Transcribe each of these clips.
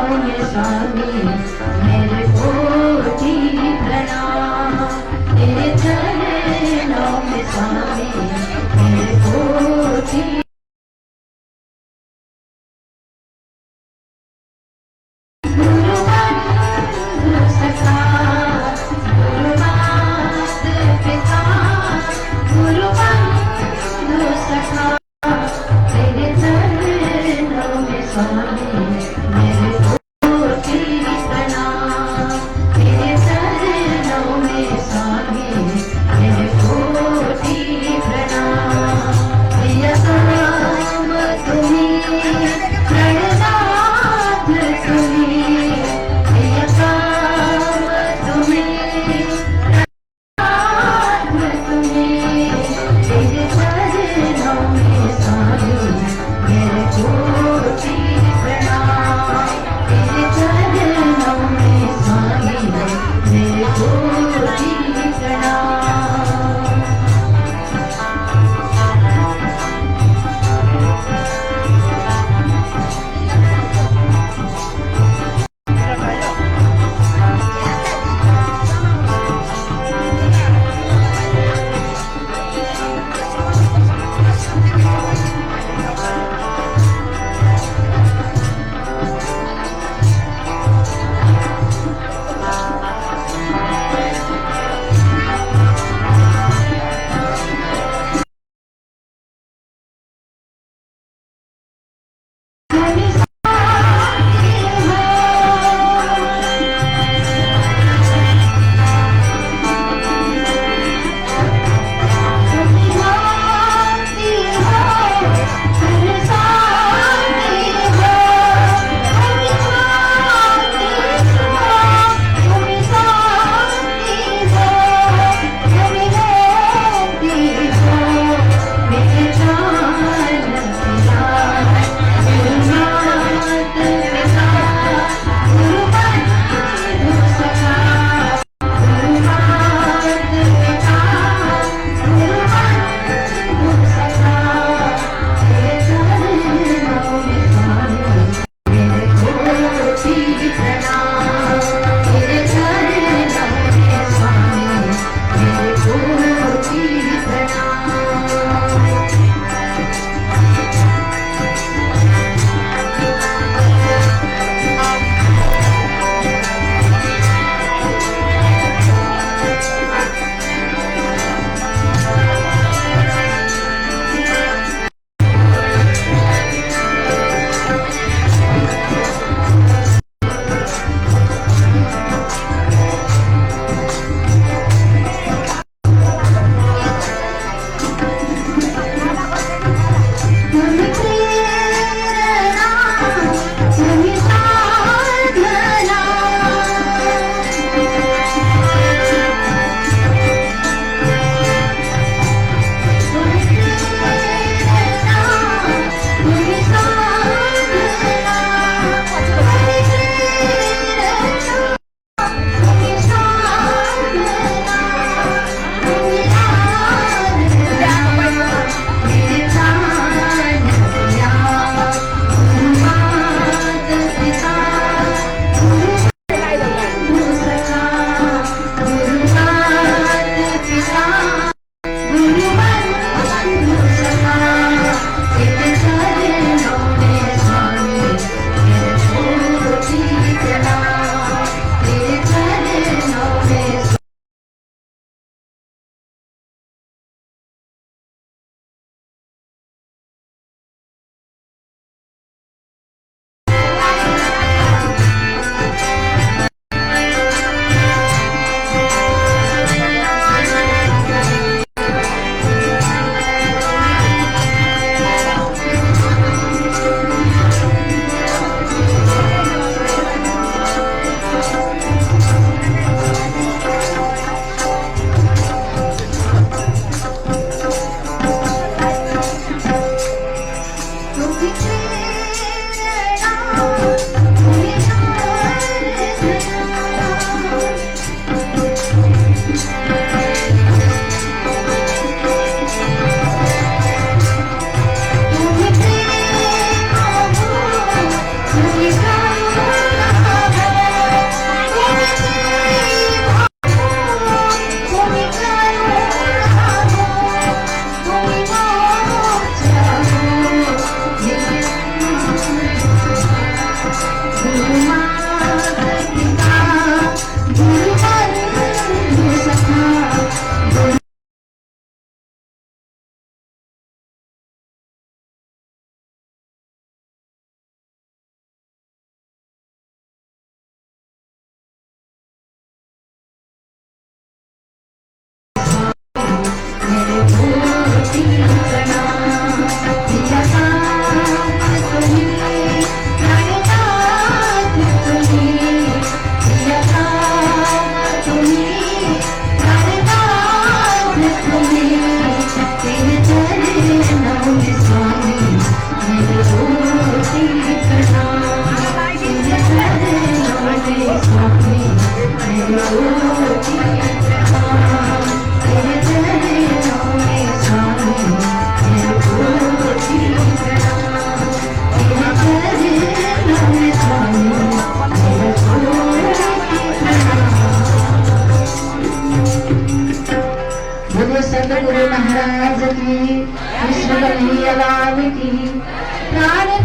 ये स्वामी मेरे कोटि प्रणाम। तेरे चरणों में स्वामी मेरे कोटि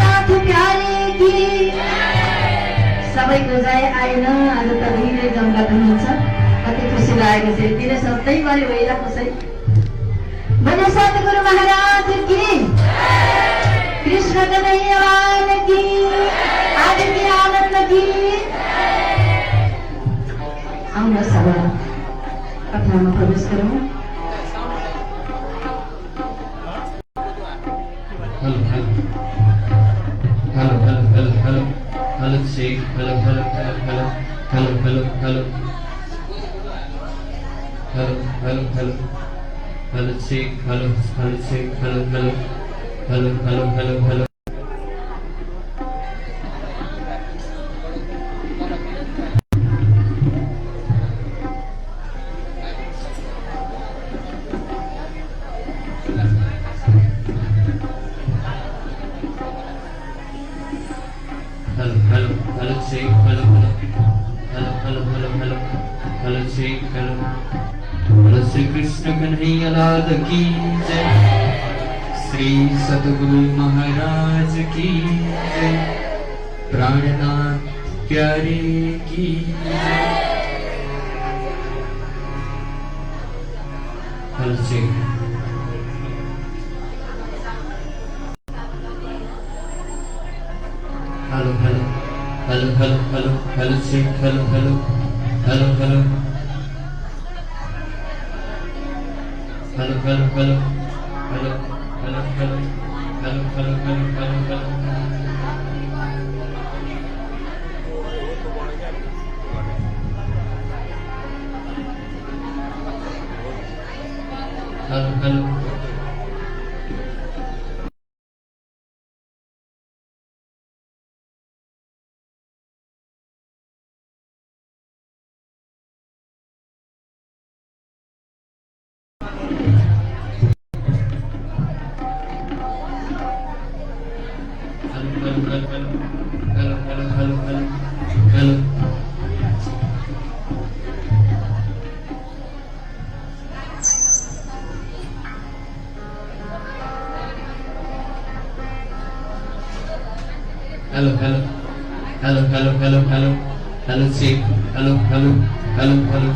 नाथ प्यारे की सबैको जय आएन। आज त धेरै जमघट हुनुहुन्छ, कति खुसी लागेको छ। यति नै सधैँभरि भइरहेको छ। भजन सद्गुरु महाराज की, कृष्ण कन्हैया लाल की, आदित्य आनंद की। आउनुहोस् अब कथामा प्रवेश गरौँ। Hello, hello, hello, hello, hello, hello, hello, say, hello, hello, hello, hello, hello, hello, hello, hello, hello, hello, hello, say, hello, hello, say, hello, hello, hello, hello, hello, hello. Hello, hello, hello, say, hello, hello, hello, hello, hello, hello, hello, say, hello. Hello, Shri Krishna Kanhaiya Lal ki jai, Shri Sadguru Maharaj ki jai, Prananath Pyare ki jai. Hello, say. Hello, hello, hello, hello, hello, hello, say, hello, hello, hello, hello, hello, hello, hello, hello, hello, hello, hello, hello, hello, hello, hello. Hello, hello. Hello, hello, hello, hello, hello, hello, hello, say, hello, hello, hello, hello,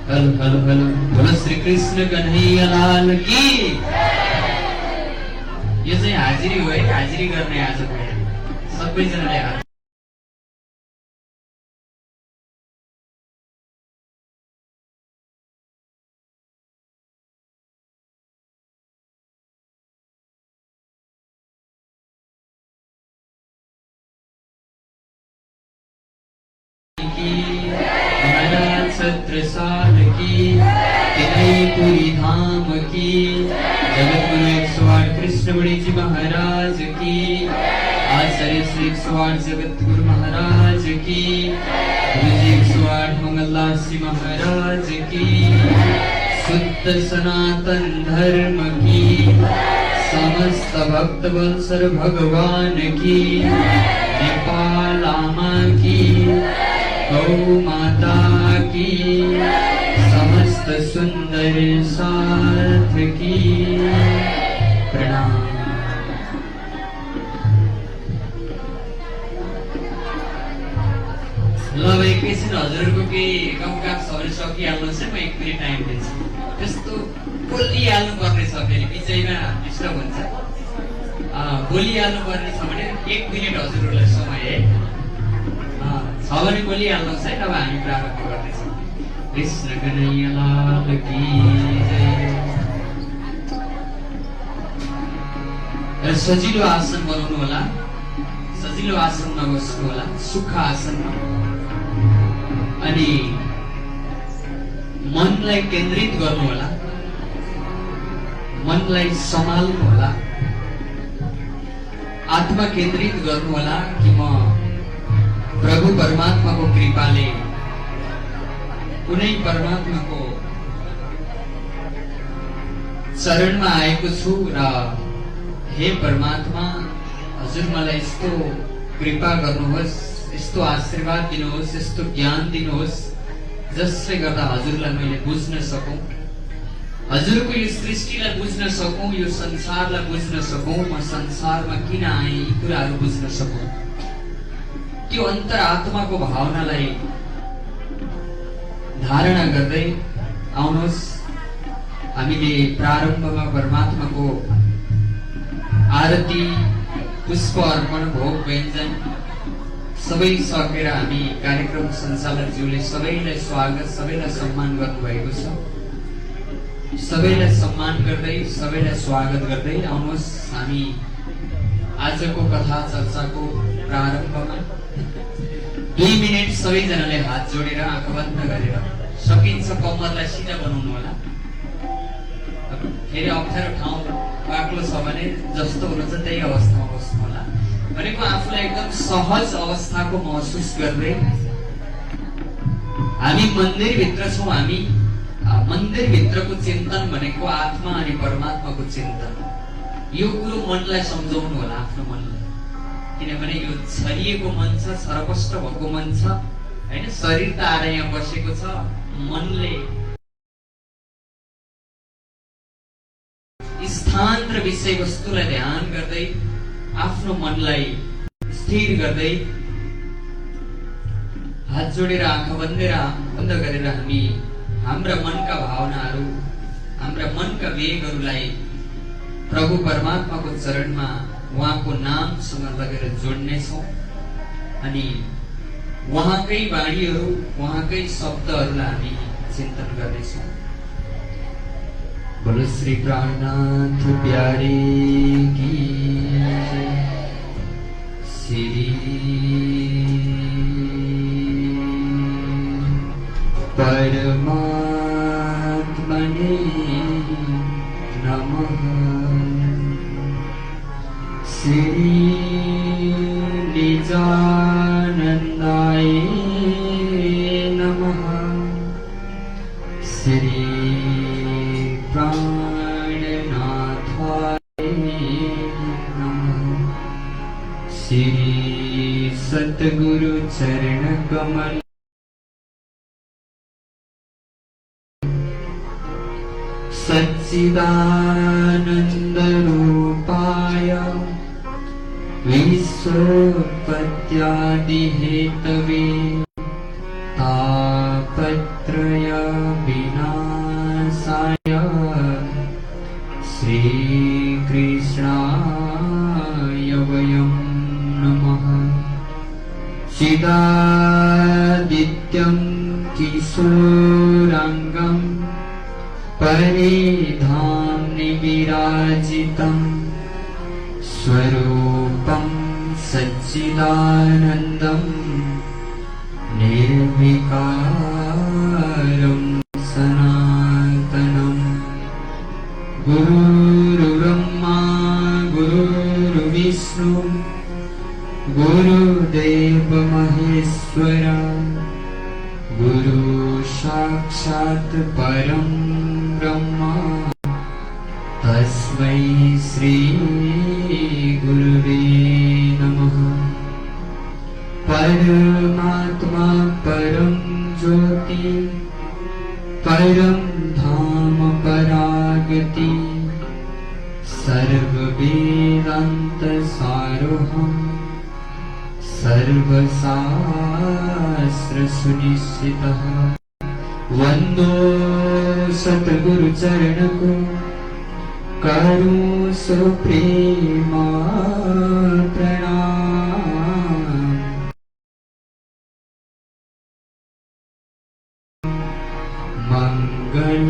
hello, hello, hello. बोलो श्री कृष्ण कन्हैया लाल की। यो चाहिँ हाजिरी हो है, हाजिरी गर्ने आजको सबैजनाले हात महाराज सत्र साल की पुरी धाम की जगतगुरु 108 कृष्णमणि जी महाराज की आचार्य श्री 108 जगतगुरु महाराज की गुरु जी 108 मंगलदास जी महाराज की शुद्ध सनातन धर्म की समस्त भक्त वत्सल भगवान की नेपाल आमा की गौ माता की समस्त सुंदर साथ की प्रणाम। ल एकैछिन हजुरहरूको केही गाउँकाप्सहरू सकिहाल्नुहोस् है, म 1 मिनेट टाइम दिन्छु। त्यस्तो बोलिहाल्नु पर्ने छ, फेरि बिचैमा डिस्टर्ब हुन्छ। बोलिहाल्नु पर्ने छ भने 1 मिनेट हजुरहरूलाई समय है, छ भने बोलिहाल्नुहोस् है, तब हामी प्रारम्भ गर्दैछौँ। कृष्ण कन्हैया लाल की जय। सजिलो आसन बनाउनु होला, सजिलो आसनमा बस्नु होला, सुख आसनमा, अनि मनलाई केन्द्रित गर्नु होला, मनलाई सम्हाल्नु होला, आत्मा केन्द्रित गर्नु होला कि म प्रभु परमात्माको कृपाले कुनै परमात्माको शरणमा आएको छु र हे परमात्मा हजुर मलाई यस्तो कृपा गर्नुहोस्, यस्तो आशीर्वाद दिनुहोस्, यस्तो ज्ञान दिनुहोस् जसले गर्दा हजुरलाई मैले बुझ्न सकौं, हजुरको यो सृष्टिलाई बुझ्न सकौं, यो संसारलाई बुझ्न सकौं, म संसारमा किन आएँ, यी कुराहरू बुझ्न सकौं। त्यो अन्तरात्माको भावनालाई धारणा गर्दै आउनुहोस्, हामीले प्रारम्भमा परमात्माको आरती, पुष्प अर्पण, भोग व्यञ्जन सबै सकेर हामी कार्यक्रम सञ्चालकज्यूले सबैलाई स्वागत, सबैलाई सम्मान गर्नुभएको छ। सबैलाई सम्मान गर्दै, सबैलाई स्वागत गर्दै आउनुहोस्, हामी आजको कथा चर्चाको प्रारम्भमा 2 मिनेट सबैजनाले हात जोडेर आँखा बन्द गरेर, सकिन्छ कम्मरलाई सिधा बनाउनु होला। फेरि अप्ठ्यारो ठाउँ बाक्लो छ भने जस्तो हुनुहुन्छ त्यही अवस्थामा बस्नु होला। भनेको आफूलाई एकदम सहज अवस्थाको महसुस गर्दै हामी मन्दिरभित्र छौँ। हामी मन्दिरभित्रको चिन्तन भनेको आत्मा अनि परमात्माको चिन्तन। यो कुरो मनलाई सम्झाउनु होला, आफ्नो मनलाई, किनभने यो छरिएको मन छ, छरपष्ट भएको मन छ होइन। शरीर त आएर यहाँ बसेको छ, मनले स्थान र विषयवस्तुलाई ध्यान गर्दै आफ्नो मनलाई स्थिर गर्दै हात जोडेर आँखा बन्द गरेर हामी हाम्रा मनका भावनाहरू, हाम्रा मनका वेगहरूलाई प्रभु परमात्माको चरणमा उहाँको नामसँग लगेर जोड्नेछौँ अनि उहाँकै वाणीहरू, उहाँकै शब्दहरूलाई हामी चिन्तन गर्नेछौँ। बोलो श्री प्राणनाथ प्यारे की श्री परमात्मने नमः। श्री निजानन्दाय नमः। श्री प्राणनाथाय नमः। श्री सतगुरु चरण कमल सच्चिदानंद रूपाय विश्वोत्पत्त्यादि हेतवे तापत्रय विनाशाय श्रीकृष्णाय वयं नमः। चिदादित्यं किशोरांगं परिधाम्नि विराजितं स्वरूपं सच्चिदानन्दं निर्विकारं सनातनं। गुरुर्ब्रह्मा गुरुर्विष्णु गुरुदेव महेश्वरा गुरु साक्षात् परं ब्रह्मा तस्मै श्री गुरुवे नमः। परमात्मा परं ज्योति परं धाम परागति सर्ववेदान्त सारोहम् सर्वशास्त्र सुनिश्चितः। वन्दो सतगुरु चरण को करूं सुप्रेमा प्रणाम। मंगल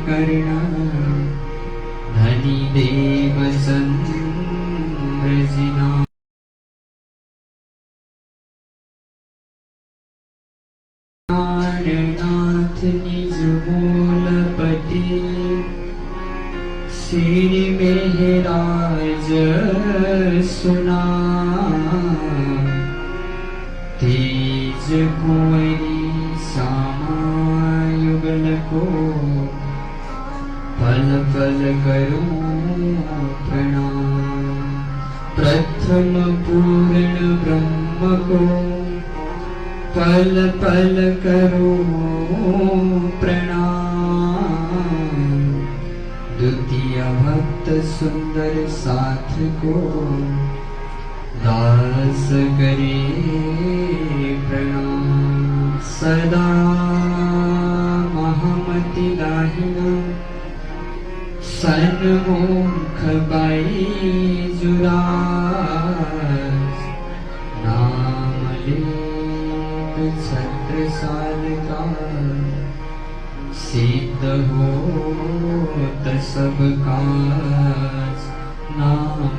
करुणा धनी देव संरजिना नाथ निज मूलपति श्री मेहराज सुना तेज कुंवरी सामायुगल को पल पल करूं प्रणाम। प्रथम पूर्ण ब्रह्म को पल पल करो प्रणाम। द्वितीय भक्त सुंदर साथ को दास करे प्रणाम। सदा महमति दाहिना सन्मुख बाई जुरास। नाम लेत छत्रसाल का सिद्ध होत सब काज। नाम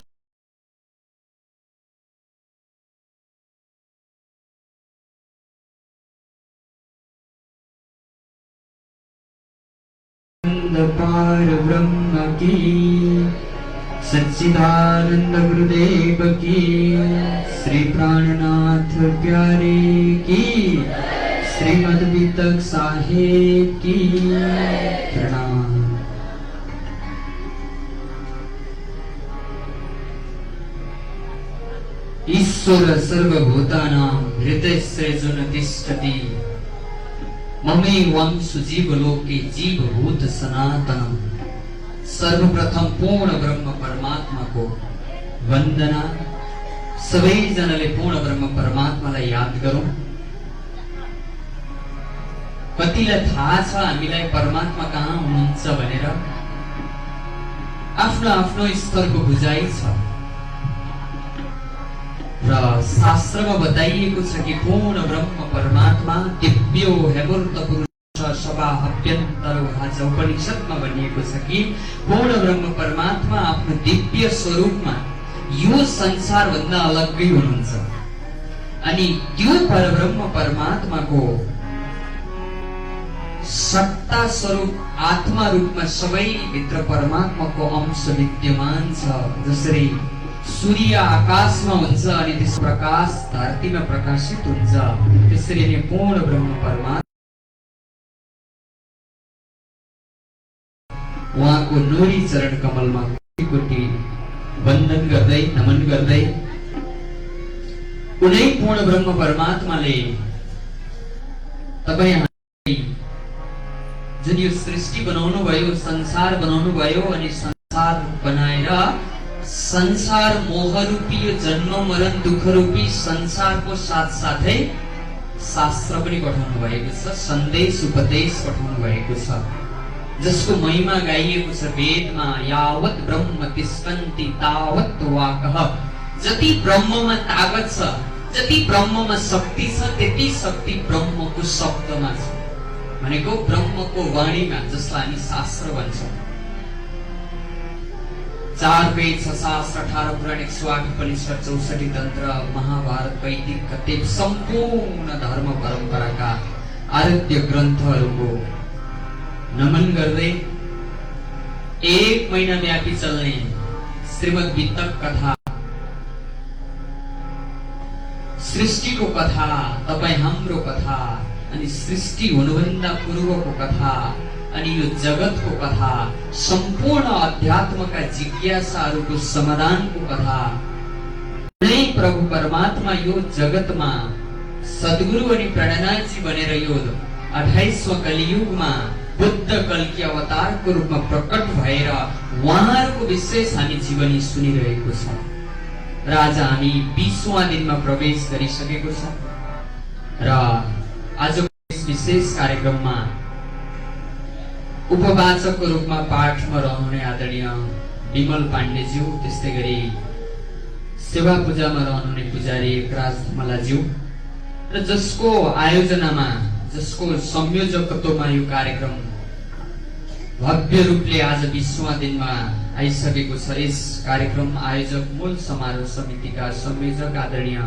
पार ब्रह्म की सच्चिदानंद गुरुदेव की। श्री प्राणनाथ प्यारे की। श्रीमद वितक साहेब की प्रणाम। ईश्वर सर्वभूतानां हृदयस्रेजुन तिष्ठति। ममेवं सुजीवलोके जीवभूत सनातनम। सर्वप्रथम पूर्ण ब्रह्म परमात्मा को वंदना। सबैजनाले पूर्ण ब्रह्म परमात्मालाई याद गरौँ। कतिलाई थाहा छ हामीलाई परमात्मा कहाँ हुनुहुन्छ भनेर? आफ्नो आफ्नो स्तरको बुझाइ छ र शास्त्रमा बताइएको छ कि पूर्ण ब्रह्म परमात्मा दिव्यो हेमूर्त पुरुष सभा अभ्यन्तरो भाज। उपनिषदमा भनिएको छ कि पूर्ण ब्रह्म परमात्मा आफ्नो दिव्य स्वरूपमा यो संसार भन्दा अलग्गै हुनुहुन्छ। अनि त्यो परब्रह्म परमात्माको सत्ता स्वरूप आत्मा रूपमा सबै भित्र परमात्माको अंश विद्यमान छ। जसरी सूर्य आकाशमा हुन्छ अनि त्यस प्रकाश धरतीमा प्रकाशित हुन्छ, त्यसरी नै पूर्ण ब्रह्म परमात्मा उहाँको नूरी चरण कमलमा कोटि वन्दन गर्दै नमन गर्दै उनै पूर्ण ब्रह्म परमात्माले तपाईहरुलाई जुन यो सृष्टि बनाउनु भयो, संसार बनाउनु भयो अनि संसार बनाएर संसार मोहरूपी यो जन्म मरण दुःख रूपी संसारको साथसाथै शास्त्र पनि पठाउनु भएको छ, सन्देश उपदेश पठाउनु भएको छ, जसको महिमा गाइएको छ वेदमा। यावत् ब्रह्म तिष्ठन्ति तावत् वाकः। जति ब्रह्ममा ताकत छ, जति ब्रह्ममा शक्ति छ, त्यति शक्ति ब्रह्मको शब्दमा छ, भनेको ब्रह्मको वाणीमा, जसलाई हामी शास्त्र भन्छौँ। 4 वेद 6 शास्त्र 18 पुराण 108 उपनिषद 64 तन्त्र महाभारत वैदिक कतै सम्पूर्ण धर्म परम्पराका आराध्य ग्रन्थहरूको नमन गर्दै 1 महिना व्यापी चल्ने श्रीमद् वितक कथा, सृष्टिको कथा, तपाई हाम्रो कथा, अनि सृष्टि हुनुभन्दा पूर्वको कथा, अनि यो जगतको कथा, सम्पूर्ण अध्यात्मका जिज्ञासाहरूको समाधानको कथा। नै प्रभु परमात्मा यो जगतमा सद्गुरु अनि प्रणनाथजी बनेर यो 28वां कलियुगमा बुद्ध कल्की अवतारको रूपमा प्रकट भएर उहाँहरूको विशेष हामी जीवनी सुनिरहेको छ। र आज हामी 20वां दिनमा प्रवेश गरिसकेको छ र आजको यस विशेष कार्यक्रममा उपवाचकको रूपमा पाठमा रहनुहुने आदरणीय विमल पाण्डेज्यू, त्यस्तै गरी सेवा पूजामा रहनुहुने पुजारी एकराज धमलाज्यू र जसको आयोजनामा, जसको संयोजकत्वमा यो कार्यक्रम भव्य रूपले आज 20वां दिनमा आइसकेको छ। यस कार्यक्रम आयोजक मूल समारोह समितिका संयोजक आदरणीय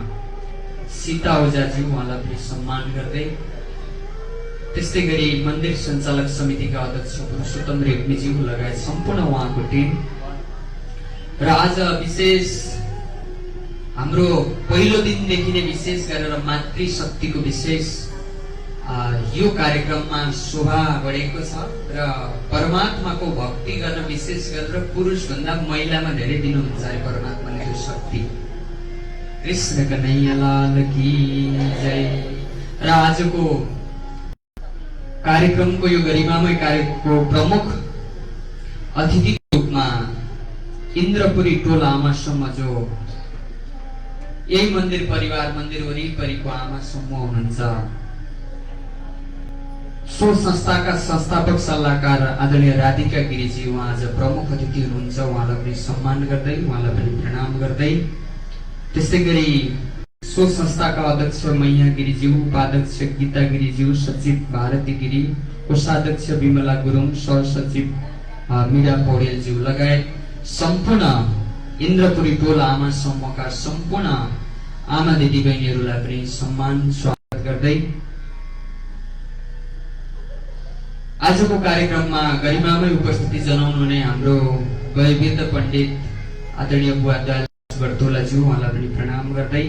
सीता ओझाज्यू, उहाँलाई पनि सम्मान गर्दै, त्यस्तै गरी मन्दिर सञ्चालक समितिका अध्यक्ष पुरुषोत्तम रेग्मीज्यू लगायत सम्पूर्ण उहाँको टिम र आज विशेष हाम्रो पहिलो दिनदेखि नै विशेष गरेर मातृशक्तिको विशेष यो कार्यक्रममा शोभा बढेको छ र परमात्माको भक्ति गर्न विशेष गरेर पुरुष भन्दा महिलामा धेरै दिनुहुन्छ है परमात्माले यो शक्ति। कृष्ण कन्हैया लाल की जय। र आजको कार्यक्रमको यो गरिमामय कार्यको प्रमुख अतिथिको रूपमा इन्द्रपुरी टोल आमासम्म जो यही मन्दिर परिवार मन्दिर वरिपरिको आमा समूह हुनुहुन्छ, सो संस्थाका संस्थापक सल्लाहकार आदरणीय राधिका गिरीजी उहाँ आज प्रमुख अतिथि हुनुहुन्छ। उहाँलाई पनि सम्मान गर्दै, उहाँलाई पनि प्रणाम गर्दै, त्यस्तै गरी सो संस्थाका अध्यक्ष मैया गिरीज्यू, उपाध्यक्ष गीता गिरीज्यू, सचिव भारती गिरी, कोषाध्यक्ष विमला गुरुङ, सहसचिव मीरा पौडेलज्यू लगायत सम्पूर्ण इन्द्रपुरी टोल आमा समूहका सम्पूर्ण आमा दिदीबहिनीहरूलाई पनि सम्मान स्वागत गर्दै आजको कार्यक्रममा गरिमामय उपस्थिति जनाउनु हुने हाम्रो वयोवृद्ध पण्डित आदरणीय बुवा दयाल बर्तोलाज्यू, उहाँलाई पनि प्रणाम गर्दै,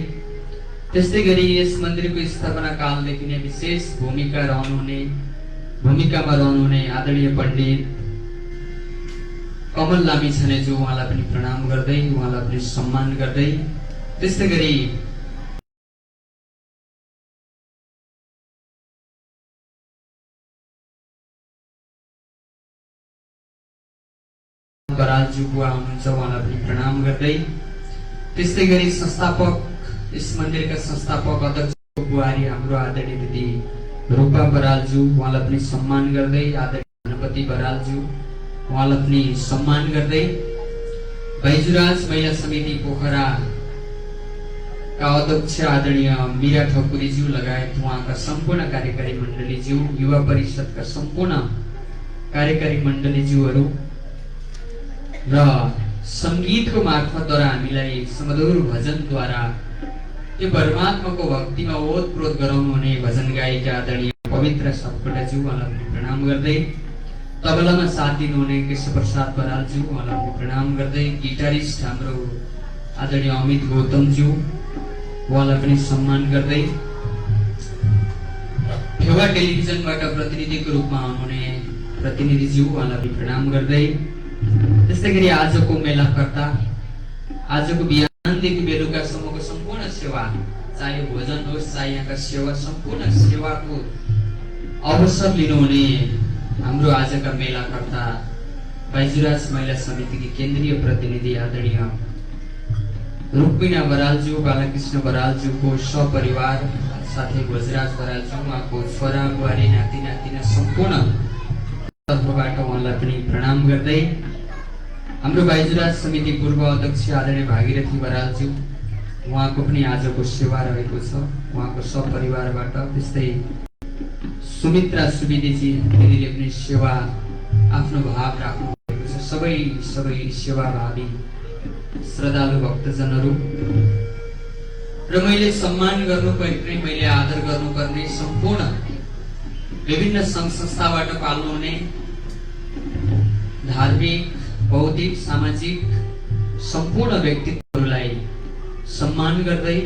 त्यस्तै गरी यस मन्दिरको स्थापना कालदेखि नै विशेष भूमिकामा रहनुहुने आदरणीय पण्डित कमल लामी छनेज्यू, उहाँलाई पनि प्रणाम गर्दै, उहाँलाई पनि सम्मान गर्दै, त्यस्तै गरी बरालज्यू बुवा हुनुहुन्छ, उहाँलाई पनि प्रणाम गर्दै, त्यस्तै गरी संस्थापक यस मन्दिरका संस्थापक अध्यक्ष बुहारी हाम्रो आदरणीय दिदी रूपा बरालज्यू, उहाँलाई पनि सम्मान गर्दै, आदरणीय गणपति बरालज्यू, उहाँलाई पनि सम्मान गर्दै, बैजुराज महिला समिति पोखरा का अध्यक्ष आदरणीय मीरा ठकुरीज्यू लगायत उहाँका सम्पूर्ण कार्यकारी मण्डलीज्यू, युवा परिषदका सम्पूर्ण कार्यकारी मण्डलीज्यूहरू र संगीतको मार्फतद्वारा हामीलाई सुमधुर भजनद्वारा त्यो परमात्माको भक्तिमा ओतप्रोत गराउनु हुने भजन गायिका आदरणीय पवित्र सापकोटाज्यू, उहाँलाई पनि प्रणाम गर्दै, तबलामा साथ दिनुहुने केशव प्रसाद बरालज्यू, उहाँलाई पनि प्रणाम गर्दै, गिटारिस्ट हाम्रो आदरणीय अमित गौतमज्यू, उहाँलाई पनि सम्मान गर्दै, फेवा टेलिभिजनबाट प्रतिनिधिको रूपमा आउनुहुने प्रतिनिधिज्यू, उहाँलाई पनि प्रणाम गर्दै, त्यस्तै गरी आजको मेलाकर्ता, आजको बिहानदेखि बेलुकासम्मको सम्पूर्ण सेवा, चाहे भोजन होस् चाहे यहाँका सेवा, सम्पूर्ण सेवाको अवसर लिनुहुने हाम्रो आजका मेलाकर्ता बैजुराज महिला समितिकी केन्द्रीय प्रतिनिधि आदरणीय रुक्मिना बरालज्यू, बालकृष्ण बरालज्यूको सपरिवार साथै भोजराज बरालज्यू, उहाँको छोरा बुहारी नाति नातिना सम्पूर्ण तर्फबाट उहाँलाई पनि प्रणाम गर्दै, हाम्रो बैजुराज समिति पूर्व अध्यक्ष आदरणीय भागीरथी बरालज्यू, उहाँको पनि आजको सेवा रहेको छ, उहाँको सपरिवारबाट, त्यस्तै सुमित्रा सुवेदीजी दिदीले पनि सेवा आफ्नो भाव राख्नु भएको छ। सबै सेवाभावी श्रद्धालु भक्तजनहरू र मैले सम्मान गर्नुपर्ने, मैले आदर गर्नुपर्ने सम्पूर्ण विभिन्न सङ्घ संस्थाबाट पाल्नुहुने धार्मिक, बौद्धिक, सामाजिक सम्पूर्ण व्यक्तित्वहरूलाई सम्मान गर्दै,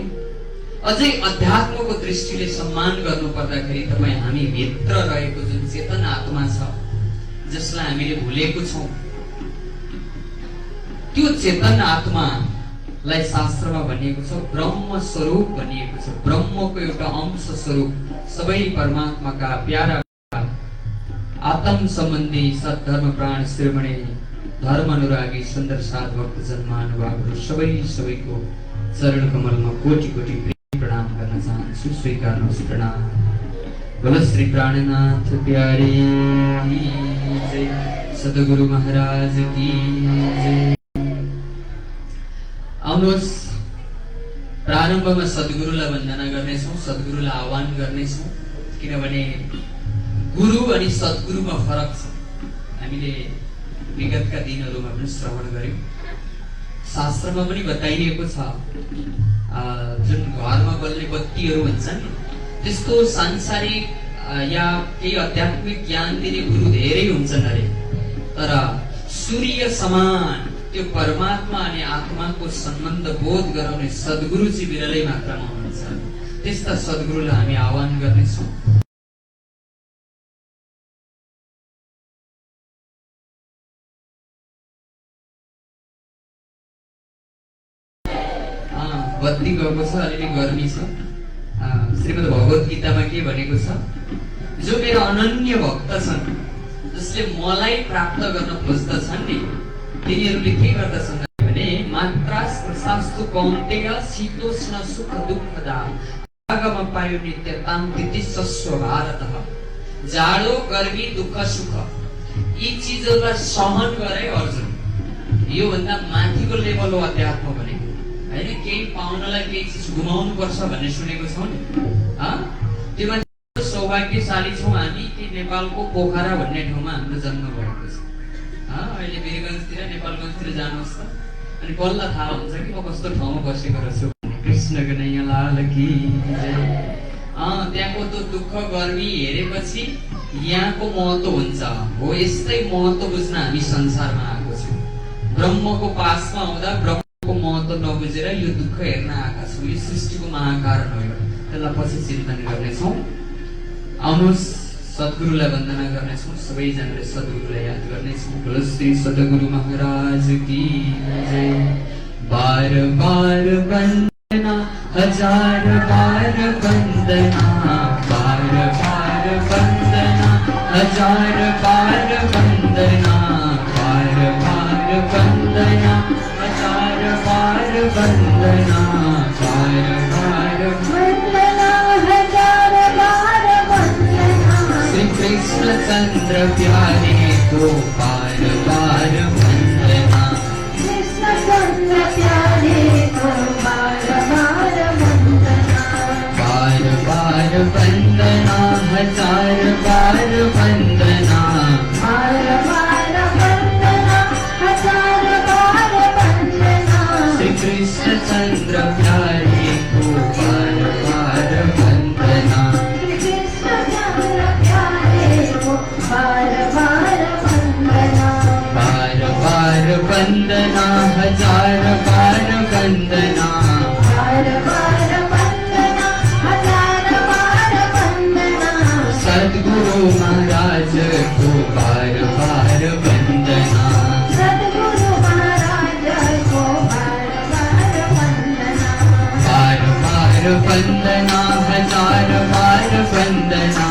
अझै अध्यात्मको दृष्टिले सम्मान गर्नु पर्दाखेरि तपाईँ हामी भित्र रहेको जुन चेतन आत्मा छ, जसलाई हामीले भुलेको छौँ, त्यो चेतन आत्मालाई शास्त्रमा भनिएको छ ब्रह्म स्वरूप भनिएको छ। ब्रह्मको एउटा अंश स्वरूप सबै परमात्माका प्यारा आत्म सम्बन्धी सद्धर्म प्राण श्रीमणे धर्म अनुरागी सुन्दर साध भक्तजन महानुभावहरू सबैको चरण कमलमा कोटि कोटि प्रणाम गर्न चाहन्छु। स्वीकार्नुहोस् प्रणाम। बोलो श्री प्राणनाथ प्यारे जय, सद्गुरु महाराज की जय। आउनुहोस्, प्रारम्भमा सद्गुरुलाई वन्दना गर्नेछौँ, सद्गुरुलाई आह्वान गर्नेछौँ, किनभने गुरु अनि सद्गुरुमा फरक छ। हामीले विगतका दिनहरूमा पनि श्रवण गर्यौँ, शास्त्रमा पनि बताइएको छ, जुन घरमा बल्ने बत्तीहरू भन्छन् त्यस्तो सांसारिक या केही आध्यात्मिक ज्ञान दिने गुरु धेरै हुन्छन् अरे, तर सूर्य समान त्यो परमात्मा अनि आत्माको सम्बन्ध बोध गराउने सद्गुरु चाहिँ विरलै मात्रामा हुनुहुन्छ। त्यस्ता सद्गुरुलाई हामी आह्वान गर्नेछौँ। बत्ती गएको छ, अलिअलि गर्मी छ। श्रीमद् भगवत गीतामा के भनेको छ, जो मेरो अनन्य भक्त छन्, जसले मलाई प्राप्त गर्न खोज्दछन् नि तिनीहरूले के गर्दछन् भने मात्रा प्रशास्तु कौन्तेय शीतोष्ण सुख दुःखदा भागमा पायो नित्यताम दिति सस्व भारतः। जाडो गर्मी दुःख सुख यी चिजहरूलाई सहन गरे अर्जुन। यो भन्दा माथिको लेभल हो अध्यात्म भने हैन। केही पाउनलाई केही चिज गुमाउनु पर्छ भन्ने सुनेको छौ नि। त्यो मान्छे सौभाग्यशाली छौं हामी कि नेपालको पोखरा भन्ने ठाउँमा हाम्रो जन्म भएको छ। अहिले वीरगञ्जतिर नेपालगञ्जतिर जानुहोस् त अनि बल्ल थाहा हुन्छ कि म कस्तो ठाउँमा बसेको रहेछु। कृष्ण कन्हैया लाल की जय। त्यहाँको त्यो दुःख गर्मी हेरेपछि यहाँको महत्व हुन्छ। हो यस्तै महत्व बुझ्न हामी संसारमा आएको छौँ। ब्रह्मको पासमा आउँदा ब्रह्मको महत्व नबुझेर यो दुःख हेर्न आएका छौँ। यो सृष्टिको महाकारण हो। त्यसलाई पछि चिन्तन गर्नेछौँ। आउनुहोस् सद्गुरुलाई वन्दना गर्नेछौँ। सबैजनाले सद्गुरुलाई याद गर्नेछौँ। बोलो श्री सद्गुरु महाराज की जय। बार बार वन्दना हजार बार वन्दना बार बार वन्दना हजार बार वन्दना बार बार वन्दना हजार बार वन्दना बार बार वन्दना हजार बार वन्दना। श्री कृष्ण चंद्र प्यारे को बार बार वन्दना। कृष्ण चंद्र प्यारे को बार बार वन्दना। बार बार वन्दना हजार बार वन्दना बार बार वन्दना हजार बार वन्दना। श्री कृष्ण चंद्र प्यारे को बार बार वन्दना। श्री कृष्ण चंद्र प्यारे को बार बार वन्दना। बार बार वन्दना हजार बार वन्दना बार बार वन्दना हजार बार वन्दना। सद्गुरु महाराज को बार बार वन्दना। सद्गुरु महाराज को बार बार वन्दना। बार बार वन्दना हजार बार वन्दना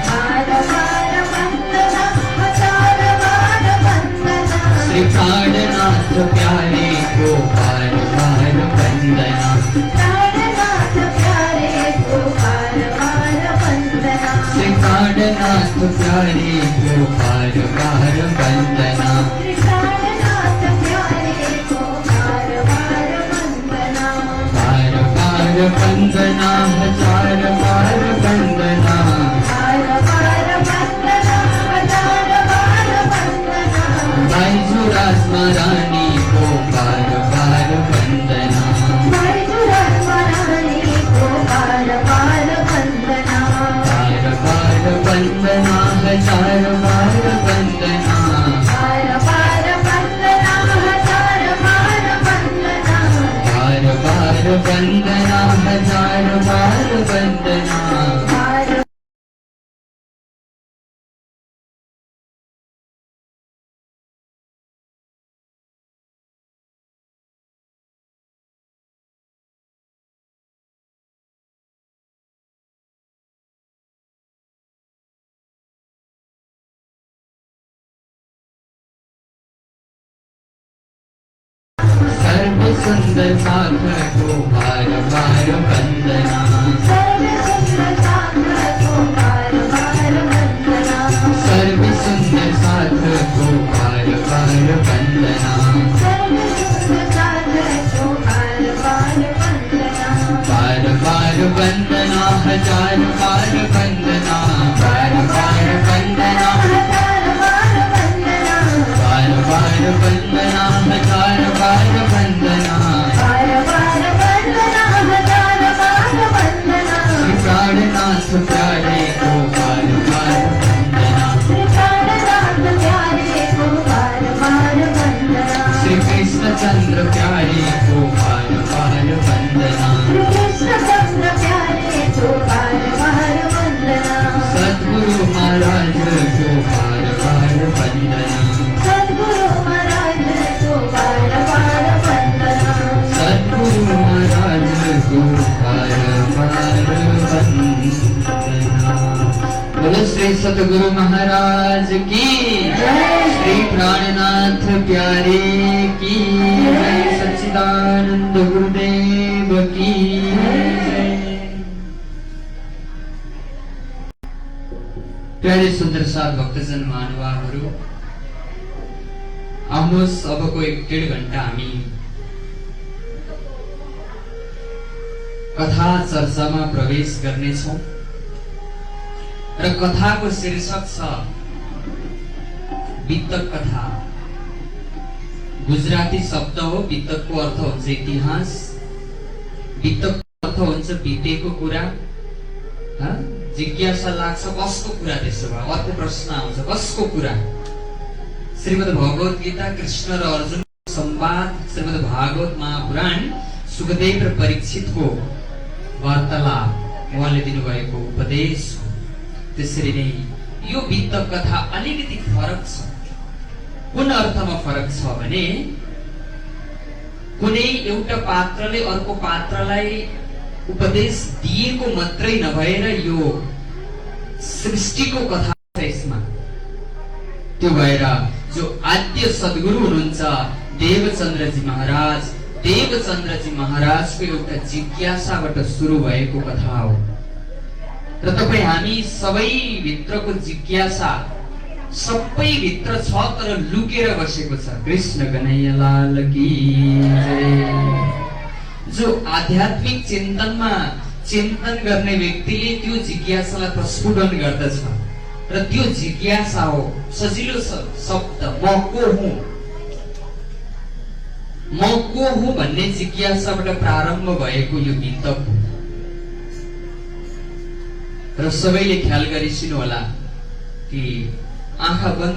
बार बार वन्दना हजार बार वन्दना। श्री प्राणनाथ प्यारे को बार बार वन्दना। प्राणनाथ प्यारे को बार बार वन्दना। श्री प्राणनाथ प्यारे को बार बार वन्दना। श्री प्राणनाथ प्यारे को बार बार वन्दना। बार बार वन्दना हजार बार वन्दना बार बार वन्दना हजार बार वन्दना। बैजुराज महारानी को बार बार वन्दना। बैजुराज महारानी को बार बार वन्दना। बार बार वन्दना हजार बार वन्दना बार बार वन्दना हजार बार वन्दना। बार बार वन्दना हजार बार वन्दना बार सर्व सुंदर सागर को बार बार वन्दना। सर्व सुंदर सागर को बार बार वन्दना। सर्व सुंदर सागर को बार बार वन्दना। सर्व सुंदर सागर को बार बार वन्दना। बार बार वन्दना हजार बार वन्दना बार बार वन्दना हजार बार वन्दना। बार बार वन्दना हजार बार वन्दना बार बार वन्दना हजार बार वन्दना। श्री प्राणनाथ प्यारे को बार बार वन्दना। श्री प्राणनाथ प्यारे को बार बार वन्दना। श्री कृष्ण चंद्र प्यारे को बार बार वन्दना। श्री कृष्ण चंद्र प्यारे को बार बार वन्दना। सद्गुरु महाराज को बार बार वन्दना। सद्गुरु महाराज को बार बार वन्दना। सद्गुरु महाराज को बार बार वन्दना। बोलो श्री जय सतगुरु महाराज की जय। श्री प्राणनाथ प्यारे की जय। सच्चिदानंद गुरुदेव की जय। प्यारे सुन्दर साथ भक्तजन महानुभावहरू, आउनुहोस् अबको 1.5 घण्टा हामी कथा चर्चामा प्रवेश गर्नेछौँ र कथाको शीर्षक छ वितक कथा। गुजराती शब्द हो। वितकको अर्थ हुन्छ इतिहास, वितकको अर्थ हुन्छ बितेको कुरा। जिज्ञासा लाग्छ कसको कुरा, त्यसो भए अर्को प्रश्न आउँछ कसको कुरा। श्रीमद् भगवत गीता कृष्ण र अर्जुन संवाद, श्रीमद् भागवत महापुराण सुखदेव र परीक्षितको वार्तालाप, उहाँले दिनुभएको उपदेश हो। त्यसरी नै यो वितक कथा अलिकति फरक छ। कुन अर्थमा फरक छ भने कुनै एउटा पात्रले अर्को पात्रलाई उपदेश दिएको मात्रै नभएर यो सृष्टिको कथा छ यसमा। त्यो भएर जो आद्य सद्गुरु हुनुहुन्छ देवचन्द्रजी महाराज, देवचन्द्रजी महाराजको एउटा जिज्ञासाबाट सुरु भएको कथा हो। र तपाईँ हामी सबै भित्रको जिज्ञासा सबै भित्र छ, तर लुकेर बसेको छ। कृष्ण कन्हैया लाल की जय। जो आध्यात्मिक चिन्तनमा चिन्तन गर्ने व्यक्तिले त्यो जिज्ञासालाई प्रस्फुटन गर्दछ र त्यो जिज्ञासा हो सजिलो शब्द म को हुँ, म को हुँ भन्ने जिज्ञासाबाट प्रारम्भ भएको यो वितक। र सबैले ख्याल गरिसिनु होला कि आँखा बन्द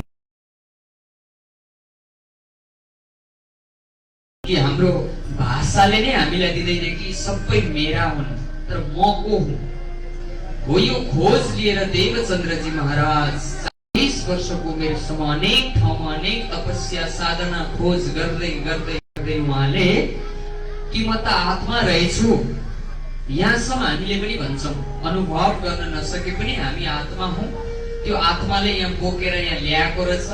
कि हाम्रो भाषाले नै हामीलाई दिँदैन कि सबै मेरा हुन्, तर म को हुँ हो। यो खोज लिएर देवचन्द्रजी महाराज 40 वर्षको उमेरसम्म अनेक ठाउँमा अनेक तपस्या साधना खोज गर्दै गर्दै गर्दै उहाँले कि म त आत्मा रहेछु। यहाँसम्म हामीले पनि भन्छौँ, अनुभव गर्न नसके पनि हामी आत्मा हौँ। त्यो आत्माले यहाँ बोकेर यहाँ ल्याएको रहेछ।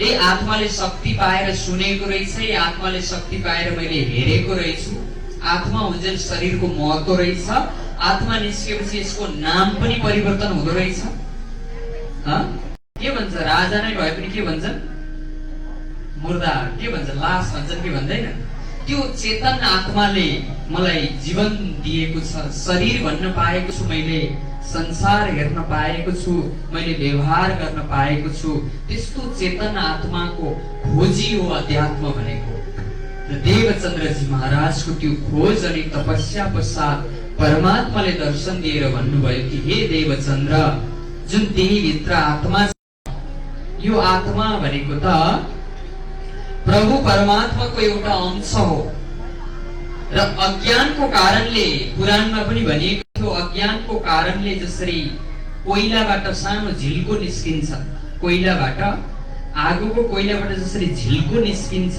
यही आत्माले शक्ति पाएर सुनेको रहेछ, यही आत्माले शक्ति पाएर मैले हेरेको रहेछु। आत्मा हुन्छ शरीरको महत्व रहेछ। आत्मा निस्केपछि यसको नाम पनि परिवर्तन हुँदो रहेछ। के भन्छ, राजा नै भए पनि के भन्छन्, मुर्दा के भन्छ, लास भन्छन् कि भन्दैन। त्यो चेतन आत्माले मलाई जीवन दिएको छ, शरीर भन्न पाएको छु, मैले संसार हेर्न पाएको छु, मैले व्यवहार गर्न पाएको छु। त्यस्तो चेतन आत्माको खोजी हो अध्यात्म भनेको। र देवचन्द्रजी महाराजको त्यो खोज अनि तपस्या पश्चात परमात्माले दर्शन दिएर भन्नुभयो कि हे देवचन्द्र, जुन देही भित्र आत्मा छ, यो आत्मा भनेको त प्रभु परमात्माको एउटा अंश हो। र अज्ञानको कारणले, पुराणमा पनि भनिएको थियो, अज्ञानको कारणले जसरी कोइलाबाट सानो झिल्को निस्किन्छ, कोइलाबाट आगोको कोइलाबाट जसरी झिल्को निस्किन्छ,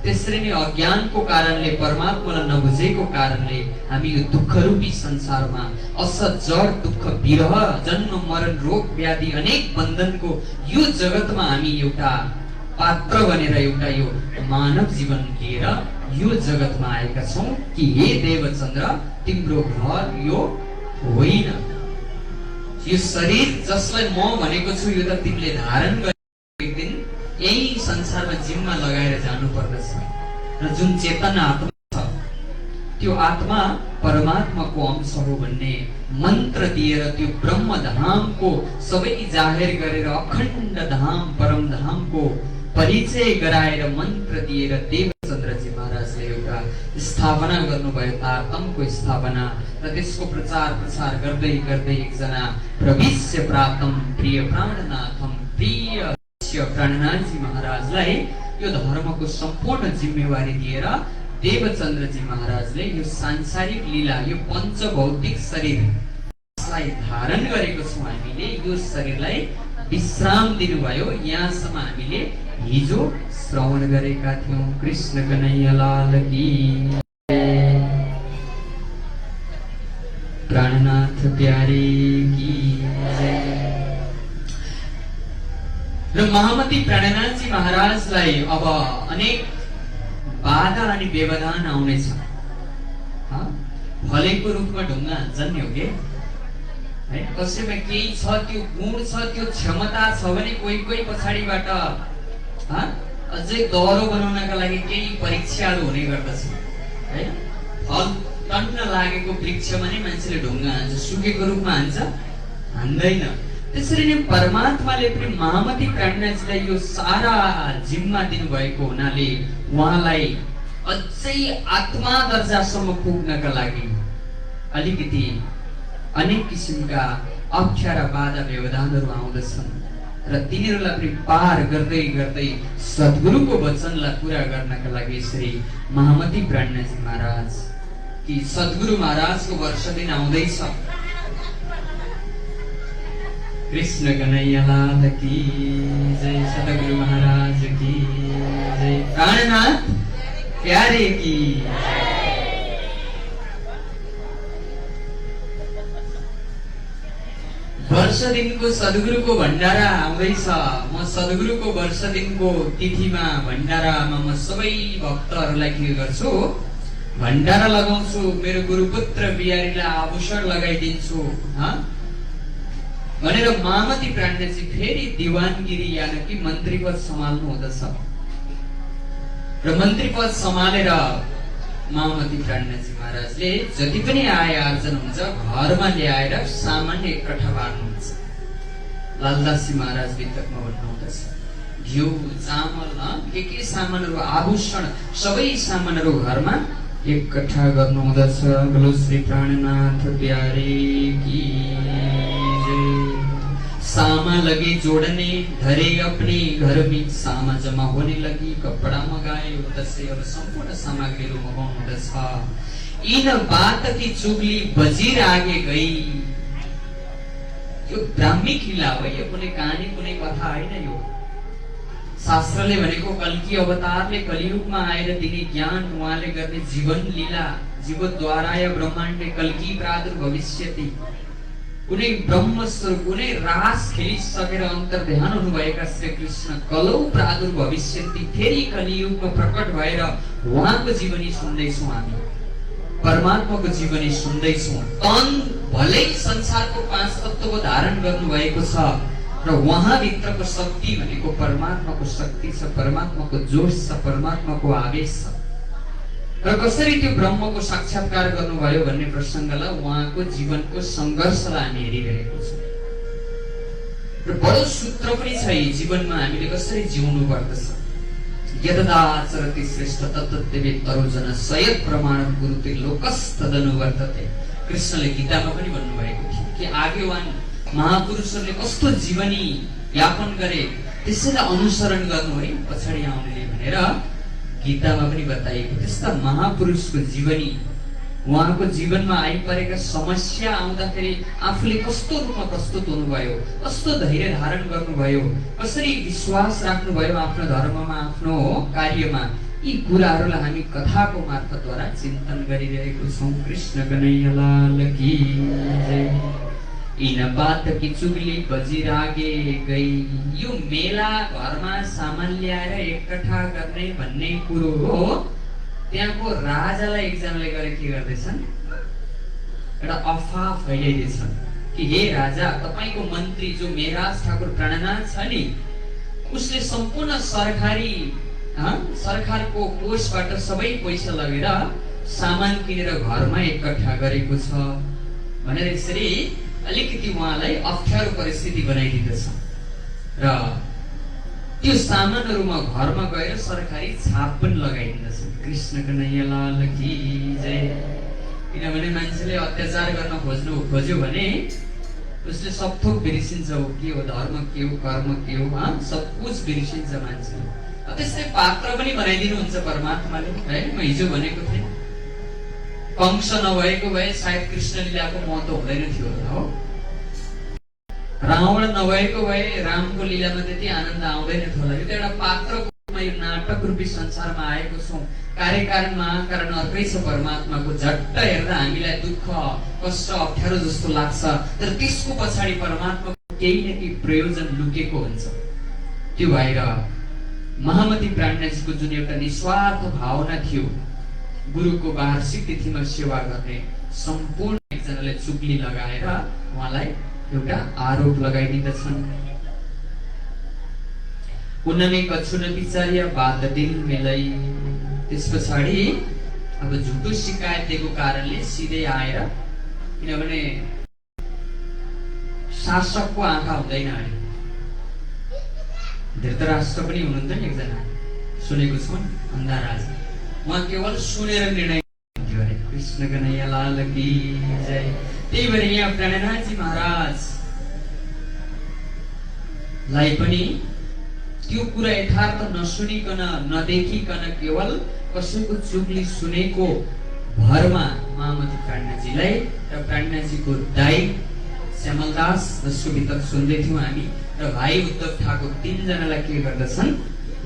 त्यसरी नै अज्ञानको कारणले, परमात्मालाई नबुझेको कारणले हामी यो दुःखरूपी संसारमा असत जड दुःख विरह जन्म मरण रोग व्याधि अनेक बन्धनको यो जगतमा हामी एउटा पात्र बनेर एउटा यो मानव जीवन लिएर यो जगतमा आएका छौं कि हे देवचन्द्र, तिम्रो घर यो होइन। यो शरीर जसलाई म भनेको छु, यो त तिमीले धारण गरेर एक दिन यही संसारमा जिम्मा लगाएर जानु पर्दछ। र जुन चेतन आत्मा छ, त्यो आत्मा परमात्माको अंश हो भन्ने मन्त्र दिएर त्यो ब्रह्म धामको सबै जाहेर गरेर अखण्ड धाम परम धामको परिचय गराएर मन्त्र दिएर देवचन्द्रजी महाराजले एउटा स्थापना गर्नुभयो, तारतमको स्थापना। र त्यसको प्रचार प्रसार गर्दै गर्दै एकजना प्रविश्य प्राप्तम प्रिय प्राणनाथम, प्रिय प्राणनाथजी महाराजलाई यो धर्मको सम्पूर्ण जिम्मेवारी दिएर देवचन्द्रजी महाराजले यो सांसारिक लीला, यो पञ्चभौतिक शरीरलाई धारण गरेको छौँ हामीले, यो शरीरलाई विश्राम दिनुभयो। यहाँसम्म हामीले हिजो श्रवण गरेका थियौं। कृष्ण कन्हैया लाल की प्राणनाथ प्यारे की जय। र महामती प्राणनाथजी महाराजलाई अब अनेक बाधा अनि व्यवधान आउनेछ। फलेको रुखमा ढुङ्गा हान्छन् नि हो के है, कसैमा केही छ, त्यो गुण छ, त्यो क्षमता छ भने कोही कोही पछाडिबाट अझै दह्रो बनाउनका लागि केही परीक्षाहरू हुने गर्दछ है। फल टन्न लागेको वृक्षमा नै मान्छेले ढुङ्गा हान्छ, सुकेको रुखमा हान्छ हान्दैन। त्यसरी नै परमात्माले पनि महामती प्राणनाथजीलाई यो सारा जिम्मा दिनुभएको हुनाले उहाँलाई अझै आत्मा दर्जासम्म पुग्नका लागि अलिकति अनेक किसिमका अप्ठ्यारा बाधा व्यवधानहरू आउँदछन् र तिनीहरूलाई पनि पार गर्दै गर्दै सद्गुरुको वचनलाई पूरा गर्नका लागि यसरी महामती प्राणनाथजी महाराज कि सद्गुरु महाराजको वर्ष दिन आउँदैछ। कृष्ण कन्हैया लाल की जय, सद्गुरु महाराज की जय, प्राणनाथ प्यारे की। वर्ष दिनको सद्गुरुको भण्डारा आउँदैछ। म सद्गुरुको वर्ष दिनको तिथिमा भण्डारामा म सबै भक्तहरूलाई के गर्छु, भण्डारा लगाउँछु, मेरो गुरुपुत्र बिहारीलाई आभूषण लगाइदिन्छु भनेर महामती प्राणनाथजी फेरि दिवानगिरी यानि कि मन्त्री पद सम्हाल्नु हुँदछ र मन्त्री पद सम्हालेर महामती प्राणनाथजी महाराजले जति पनि आय आर्जन हुन्छ घरमा ल्याएर सामान्य एकट्ठा पार्नुहुन्छ। लालदासजी महाराज वितकमा भन्नुहुँदछ घिउ चामल के सामानहरू आभूषण सबै सामानहरू घरमा एकट्ठा गर्नुहुँदछ। बोलो श्री प्राणनाथ प्यारे की जय। सामा लगे जोड़ने धरे अपने घर में, सामा जमा होने लगी, कपड़ा मंगाए उधर अब संपूर्ण सामग्रीहरू मगाउनुहुँदछ। इन बात की चुगली बजीर आगे गई। यो ब्राह्मिक लीला हो, यो कुनै कहानी कुनै कथा होइन। यो शास्त्रले भनेको कल्की अवतारले कलियुगमा आएर दिने ज्ञान, उहाँले गर्ने जीवन लीला, जीवद्वाराय ब्रह्माण्डे कल्की प्रादुर्भविष्यति। कुनै ब्रह्मस्वरूप कुनै रास खेलिसकेर अन्तर्ध्यान हुनुभएका श्री कृष्ण कलौ प्रादुर्भविष्यति, फेरि कलियुगमा प्रकट भएर उहाँको जीवनी सुन्दैछौँ हामी, परमात्माको जीवनी सुन्दैछौँ। तन भलै संसारको 5 तत्त्वको धारण गर्नुभएको छ र उहाँभित्रको शक्ति भनेको परमात्माको शक्ति छ, परमात्माको जोश छ, परमात्माको आवेश छ। र कसरी त्यो ब्रह्मको साक्षात्कार गर्नुभयो भन्ने प्रसङ्गलाई, उहाँको जीवनको सङ्घर्षलाई हामी हेरिरहेको छौँ र बडो सूत्र पनि छ यी जीवनमा हामीले कसरी जिउनु पर्दछ। यददाचरति श्रेष्ठ तत्तदेवे तरुजन सयत् प्रमाणं गुरुते लोकस्तदनुवर्तते। कृष्णले गीतामा पनि भन्नुभएको थियो कि आगेवान महापुरुषहरूले कस्तो जीवनी यापन गरे त्यसैलाई अनुसरण गर्नु है पछाडि आउनेले भनेर गीतामा पनि बताइएको। त्यस्ता महापुरुषको जीवनी, उहाँको जीवनमा आइपरेका समस्या आउँदाखेरि आफूले कस्तो रूपमा प्रस्तुत हुनुभयो, कस्तो धैर्य धारण गर्नुभयो, कसरी विश्वास राख्नुभयो आफ्नो धर्ममा, आफ्नो कार्यमा, यी कुराहरूलाई हामी कथाको मार्फतद्वारा चिन्तन गरिरहेको छौँ। कृष्ण कन्हैया लाल की जय। इन बात की चुगली बजीर आगे गई। यो मेला घरमा सामान ल्याएर एकट्ठा गर्ने भन्ने कुरो हो। त्यहाँको राजालाई एकजनाले गएर के गर्दैछन्, एउटा अफवाह फैलाइदिएछन् कि हे राजा, तपाईको मन्त्री जो मेराज ठाकुर प्राणनाथ छ नि, उसले सम्पूर्ण सरकारको कोषबाट सबै पैसा लगेर सामान किनेर घरमा एकट्ठा गरेको छ भनेर यसरी अलिकति उहाँलाई अप्ठ्यारो परिस्थिति बनाइदिँदछ र त्यो सामानहरुमा घरमा गएर सरकारी छाप पनि लगाइदिँदछ। कृष्ण कन्हैया लाल की जय। किनभने मान्छेले अत्याचार गर्न खोज्यो भने उसले सब थोक बिर्सिन्छ, हो के हो धर्म के हो कर्म के हो, सब कुछ बिर्सिन्छ मान्छेले। त्यसै पात्र पनि बनाइदिनुहुन्छ परमात्माले है। म हिजो भनेको थिएँ कंस नभएको भए सायद कृष्ण लीलाको महत्व हुँदैन थियो हो। रावण नभएको भए रामको लीलामा त्यति आनन्द आउँदैन थियो होला। यो त एउटा पात्रको रूपमा यो नाटक रूपी संसारमा आएको छौँ। कार्यकारण महाकारण अर्कै छ परमात्माको। झट्ट हेर्दा हामीलाई दुःख कष्ट अप्ठ्यारो जस्तो लाग्छ, तर त्यसको पछाडि परमात्माको केही न केही प्रयोजन लुकेको हुन्छ। त्यो भएर महामती प्राणनाथजीको जुन एउटा निस्वार्थ भावना थियो, गुरुको वार्षिक तिथिमा सेवा गर्ने, सम्पूर्ण एकजनाले चुक्ली लगाएर उहाँलाई एउटा आरोप लगाइदिँदछन्। उनमे कछु न विचार्य बाद दिन मिलै। त्यस पछाडि अब झुटो शिकायत दिएको कारणले सिधै आएर, किनभने शासकको आँखा हुँदैन अरे, धृतराष्ट्र पनि हुनुहुन्थ्यो नि एकजना, सुनेको छु, अन्धा राजा, उहाँ केवल सुनेर निर्णय हुन्थ्यो अरे। कृष्ण कन्हैया लाल की जय। त्यही भएर यहाँ प्राणनाथजी महाराजलाई पनि त्यो कुरा यथार्थ नसुनिकन नदेखिकन केवल कसैको चुगली सुनेको भरमा महामती प्राणनाथजीलाई र प्राणनाथजीको दाइ श्यामलदास, जसको वितक सुन्दै थियौँ हामी, र भाइ उद्धव ठाकुर, तीनजनालाई के गर्दछन्,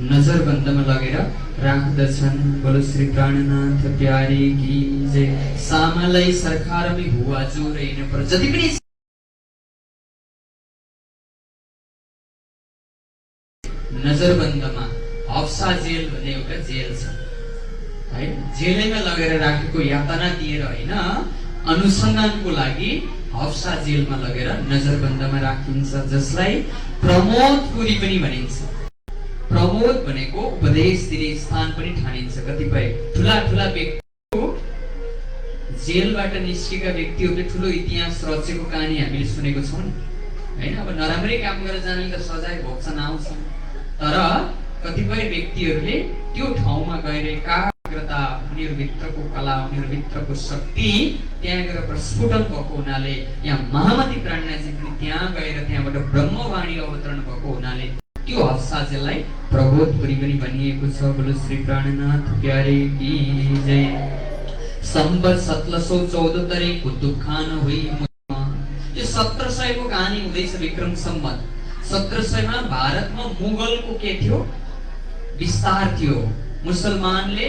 नजरबन्दमा लगेर राख्दछन्। बोलो श्री प्राणनाथ प्यारे की जय। सामालाई सरकारमै हुआ जो रहेन, पर जति पनि नजरबन्दमा हफ्सा जेल भन्ने एउटा जेल छ है, जेलैमा लगेर राखेको, यातना दिएर होइन, अनुसन्धानको लागि हफ्सा जेलमा लगेर नजरबन्दमा राखिन्छ, जसलाई प्रमोदपुरी पनि भनिन्छ। प्रमोद भनेको उपदेश दिने स्थान पनि ठानिन्छ। कतिपय ठुला ठुला व्यक्तिको, जेलबाट निस्केका व्यक्तिहरूले ठुलो इतिहास रचेको कहानी हामीले सुनेको छौँ हैन। अब नराम्रै काम गरेर जानेले त सजाय भोग्छन्, आउँछन्, तर कतिपय व्यक्तिहरूले त्यो ठाउँमा गएर एकाग्रता, उनीहरूभित्रको कला, उनीहरूभित्रको शक्ति त्यहाँ गएर प्रस्फुटन भएको हुनाले, यहाँ महामती प्राणनाथजी पनि त्यहाँ गएर त्यहाँबाट ब्रह्मवाणी अवतरण भएको हुनाले त्यो हफ्सा जेललाई प्रबोधपुरी पनि भनिएको छ। बोलो श्री प्राणनाथ प्यारे की जय। सम्बत 1714 कुतुब खान हुई। यो 1700 को कहानी हुँदैछ, विक्रम सम्बत 1700 मा भारतमा मुगलको के थियो, विस्तार थियो। मुसलमानले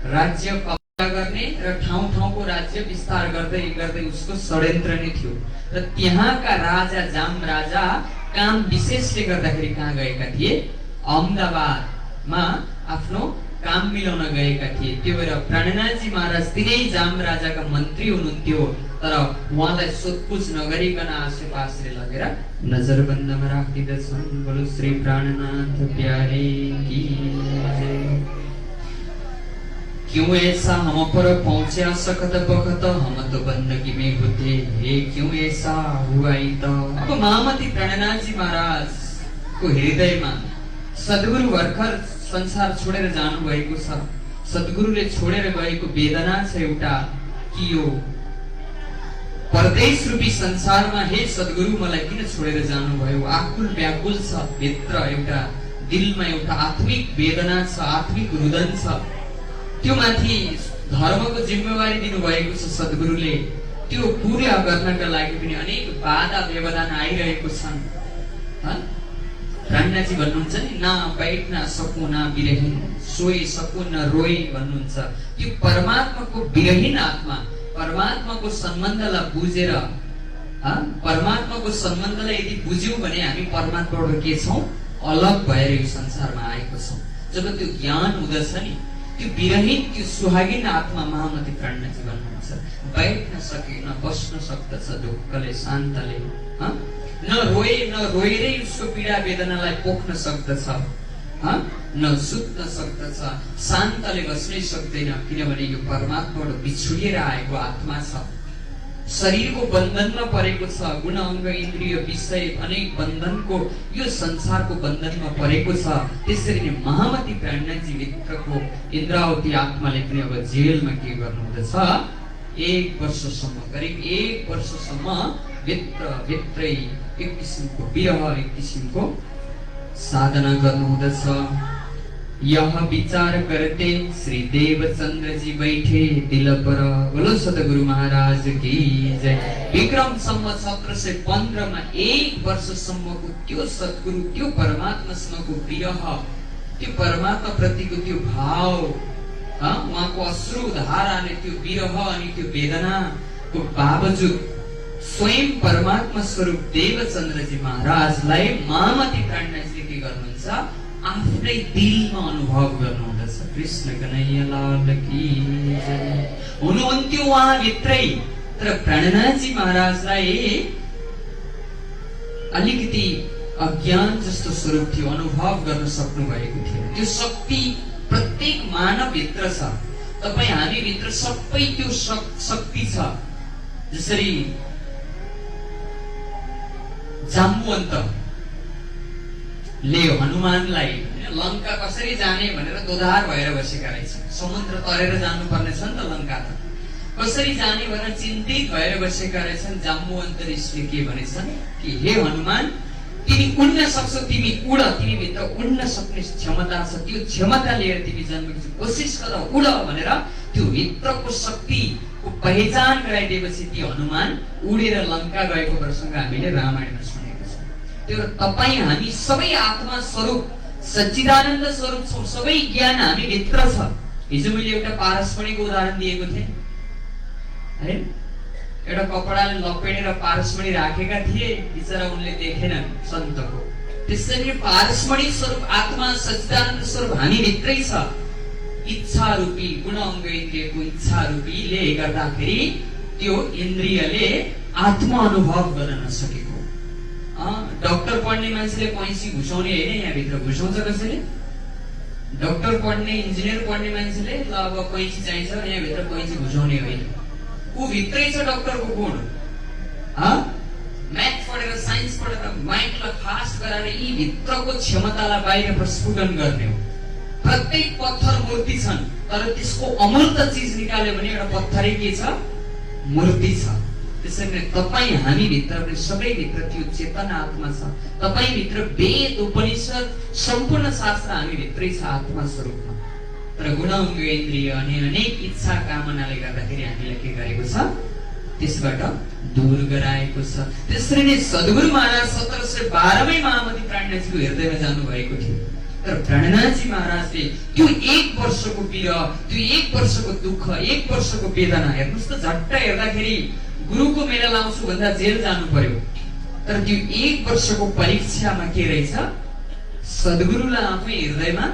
राज्य कब्जा गर्ने र ठाउँ ठाउँको राज्य विस्तार गर्दै गर्दै उसको षड्यन्त्र नै थियो। र त्यहाँका राजा, जाम राजा काम विशेषले गर्दाखेरि कहाँ गएका थिए, अहमदाबादमा आफ्नो काम मिलाउन गएका थिए। त्यो भएर प्राणनाथजी महाराज तिनै जाम राजाका मन्त्री हुनुहुन्थ्यो, तर उहाँलाई सोधपुछ नगरिकन आसेपासले लगेर नजरबन्दमा राखिदिँदछन्। बोलो श्री प्राणनाथ प्यारे की जय। क्यों ऐसा हम पर पहुंचा सकत बखत, हम तो बंदगी में होते हे, क्यों ऐसा हुआ तो। अब महामती प्राणनाथजी महाराज को हृदयमा सद्गुरु भर्खर संसार छोडेर जानु भएको छ। सद्गुरुले छोडेर गएको वेदना छ एउटा, कि यो परदेश रूपी संसारमा हे सद्गुरु मलाई किन छोडेर जानु भयो। आकुल व्याकुल छ भित्र, एउटा दिलमा एउटा आत्मिक वेदना छ, आत्मिक रुदन छ। त्यो माथि धर्मको जिम्मेवारी दिनुभएको छ सद्गुरुले। त्यो पूरा गर्नका लागि पनि अनेक बाधा व्यवधान आइरहेको छन्। प्राणनाथजी भन्नुहुन्छ नि, ना बैठ न सकूं ना विरहीन, सोई सकूं न रोई भन्नुहुन्छ। त्यो परमात्माको विरहीन आत्मा, परमात्माको सम्बन्धलाई बुझेर, परमात्माको सम्बन्धलाई यदि बुझ्यौं भने हामी परमात्माबाट के छौं, अलग भएर यो संसारमा आएको छौं। जब त्यो ज्ञान हुँदछ नि, त्यो विरहीन, त्यो सुहागिन आत्मा महामती प्राणनाथजी भन्नुहुन्छ। बैठ न सके, न बस्न सक्दछ ढुक्कले शान्तले, न रोएरै उसको पीडा वेदनालाई पोख्न सक्दछ, न सुत्न सक्दछ, शान्तले बस्नै सक्दैन, किनभने यो परमात्माबाट बिछुडिएर आएको आत्मा छ। शरीरको बन्धनमा परेको छ, गुण अङ्ग इन्द्रिय विषय अनेक बन्धनको, यो संसारको बन्धनमा परेको छ। त्यसरी नै महामती प्राणनाथजी भित्रको इन्द्रावती आत्माले पनि अब जेलमा के गर्नुहुँदछ, 1 वर्षसम्म, करिब 1 वर्षसम्म भित्रै एक किसिमको विरह, एक किसिमको साधना गर्नुहुँदछ। यह विचार करते श्री देवचंद्र जी बैठे दिल पर। बोलो सतगुरु महाराज की जय। विक्रम सम्वत 1715 मा 1 वर्षसम्मको त्यो सद्गुरु, त्यो परमात्मासँगको विरह, त्यो परमात्मा प्रतिको त्यो भाव, उहाँको अश्रु धाराले त्यो विरह अनि त्यो वेदनाको बावजुद स्वयं परमात्मा स्वरूप देवचन्द्रजी महाराजलाई महामती प्राणनाथले के गर्नुहुन्छ, आफ्नै दिलमा अनुभव गर्नुहुँदछ। कृष्ण कन्हैया लाल की जय। हुनुहुन्थ्यो उहाँ भित्रै, तर प्राणनाथजी महाराजलाई अलिकति अज्ञान जस्तो स्वरूप थियो, अनुभव गर्न सक्नु भएको थियो। त्यो शक्ति प्रत्येक मानव भित्र छ, तपाई हामी भित्र सबै त्यो शक्ति छ। जसरी जाम्बुवन्तले हनुमानलाई लंका कसरी जाने भनेर दोधार भएर बसेका रहेछन्। समुद्र तरेर जानुपर्ने छ नि त लंका, त कसरी जाने भनेर चिन्तित भएर बसेका रहेछन्। जाम्बुवन्त ऋषिले के भनेछन् कि हे हनुमान, तिमी उड्न सक्छौ, तिमी उड, तिमी भित्र उड्न सक्ने क्षमता छ, त्यो क्षमता लिएर तिमी जन्मेको कोसिस गर, उड भनेर त्यो भित्रको शक्तिको पहिचान गराइदिएपछि ती हनुमान उडेर लंका गएको प्रसंग हामीले रामायणमा सुनेको छौँ। त्यो तपाई हामी सबै आत्मा स्वरूप सच्चिदानन्द स्वरूप छौँ, सबै ज्ञान हामी भित्र छ। हिजो मैले एउटा पारस्मणिको उदाहरण दिएको थिएँ है, एउटा कपडाले लपेटेर पारस्मणि राखेका थिए, बिचरा उनले देखेनन् सन्तको। त्यसरी पारस्मणिक स्वरूप आत्मा सच्चिदानन्द स्वरूप हामी भित्रै छ। इच्छा रूपी गुण अङ्ग इन्द्रियको इच्छा रूपीले गर्दाखेरि त्यो इन्द्रियले आत्मा अनुभव गर्न नसकेको। डाक्टर पढ्ने मान्छेले कैँची घुसाउने होइन, यहाँ भित्र घुसाउँछ कसैले? डाक्टर पढ्ने इन्जिनियर पढ्ने मान्छेले ल अब कैँची चाहिन्छ, यहाँ भित्र कैँची घुसाउने होइन, ऊ भित्रै छ डाक्टरको गुण। म्याथ पढेर साइन्स पढेर माइन्डलाई फास्ट गराएर यी भित्रको क्षमतालाई बाहिर प्रस्फुटन गर्ने हो। प्रत्येक पत्थर मूर्ति छन्, तर त्यसको अमूर्त चीज निकाल्यो भने एउटा पत्थरै के छ, मूर्ति छ। त्यसैले तपाई हामी भित्र पनि सबै भित्र त्यो चेतना आत्मा छ। तपाई भित्र वेद उपनिषद सम्पूर्ण शास्त्र हामी भित्रै छ आत्मा स्वरूपमा। तर गुण अङ्ग इन्द्रिय अनि अनेक इच्छा कामनाले गर्दाखेरि हामीलाई के गरेको छ, त्यसबाट दूर गराएको छ। त्यसरी नै सद्गुरु महाराज 1712मै महामती प्राणनाथजीको हृदयमा जानु भएको थियो। तर प्राणनाथजी महाराजले त्यो 1 वर्षको पीडा, त्यो 1 वर्षको दुःख, 1 वर्षको वेदना, हेर्नुस् त झट्ट हेर्दाखेरि गुरुको मेला लाउँछु भन्दा जेल जानु पर्यो। तर त्यो 1 वर्षको परीक्षामा के रहेछ, सद्गुरुलाई आफै हृदयमा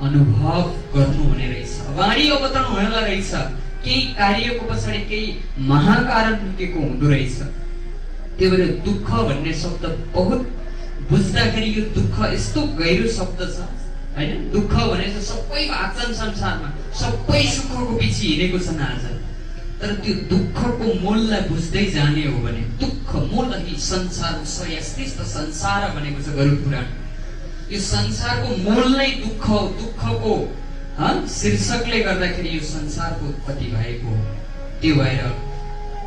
अनुभव गर्नु हुने रहेछ, वाणी अवतरण हुन रहेछ। केही कार्यको पछाडि केही महाकारण लुकेको हुँदो रहेछ। त्यही भएर दुःख भन्ने शब्द बहुत बुझ्दाखेरि यो दुःख यस्तो गहिरो शब्द छ हैन। दुःख भनेको सबै भाग्छन् संसारमा, सबै सुखको पछि हिँडेको छन् आज। तर त्यो दुःखको मूललाई बुझ्दै जाने हो भने, दुःख मूल ही संसार स्वयस्तिस्त संसार भनेको छ गरुड पुराण। यो संसारको मूल नै दुःख हो। दुःखको शीर्षकले गर्दाखेरि यो संसारको उत्पत्ति भएको हो। त्यो भएर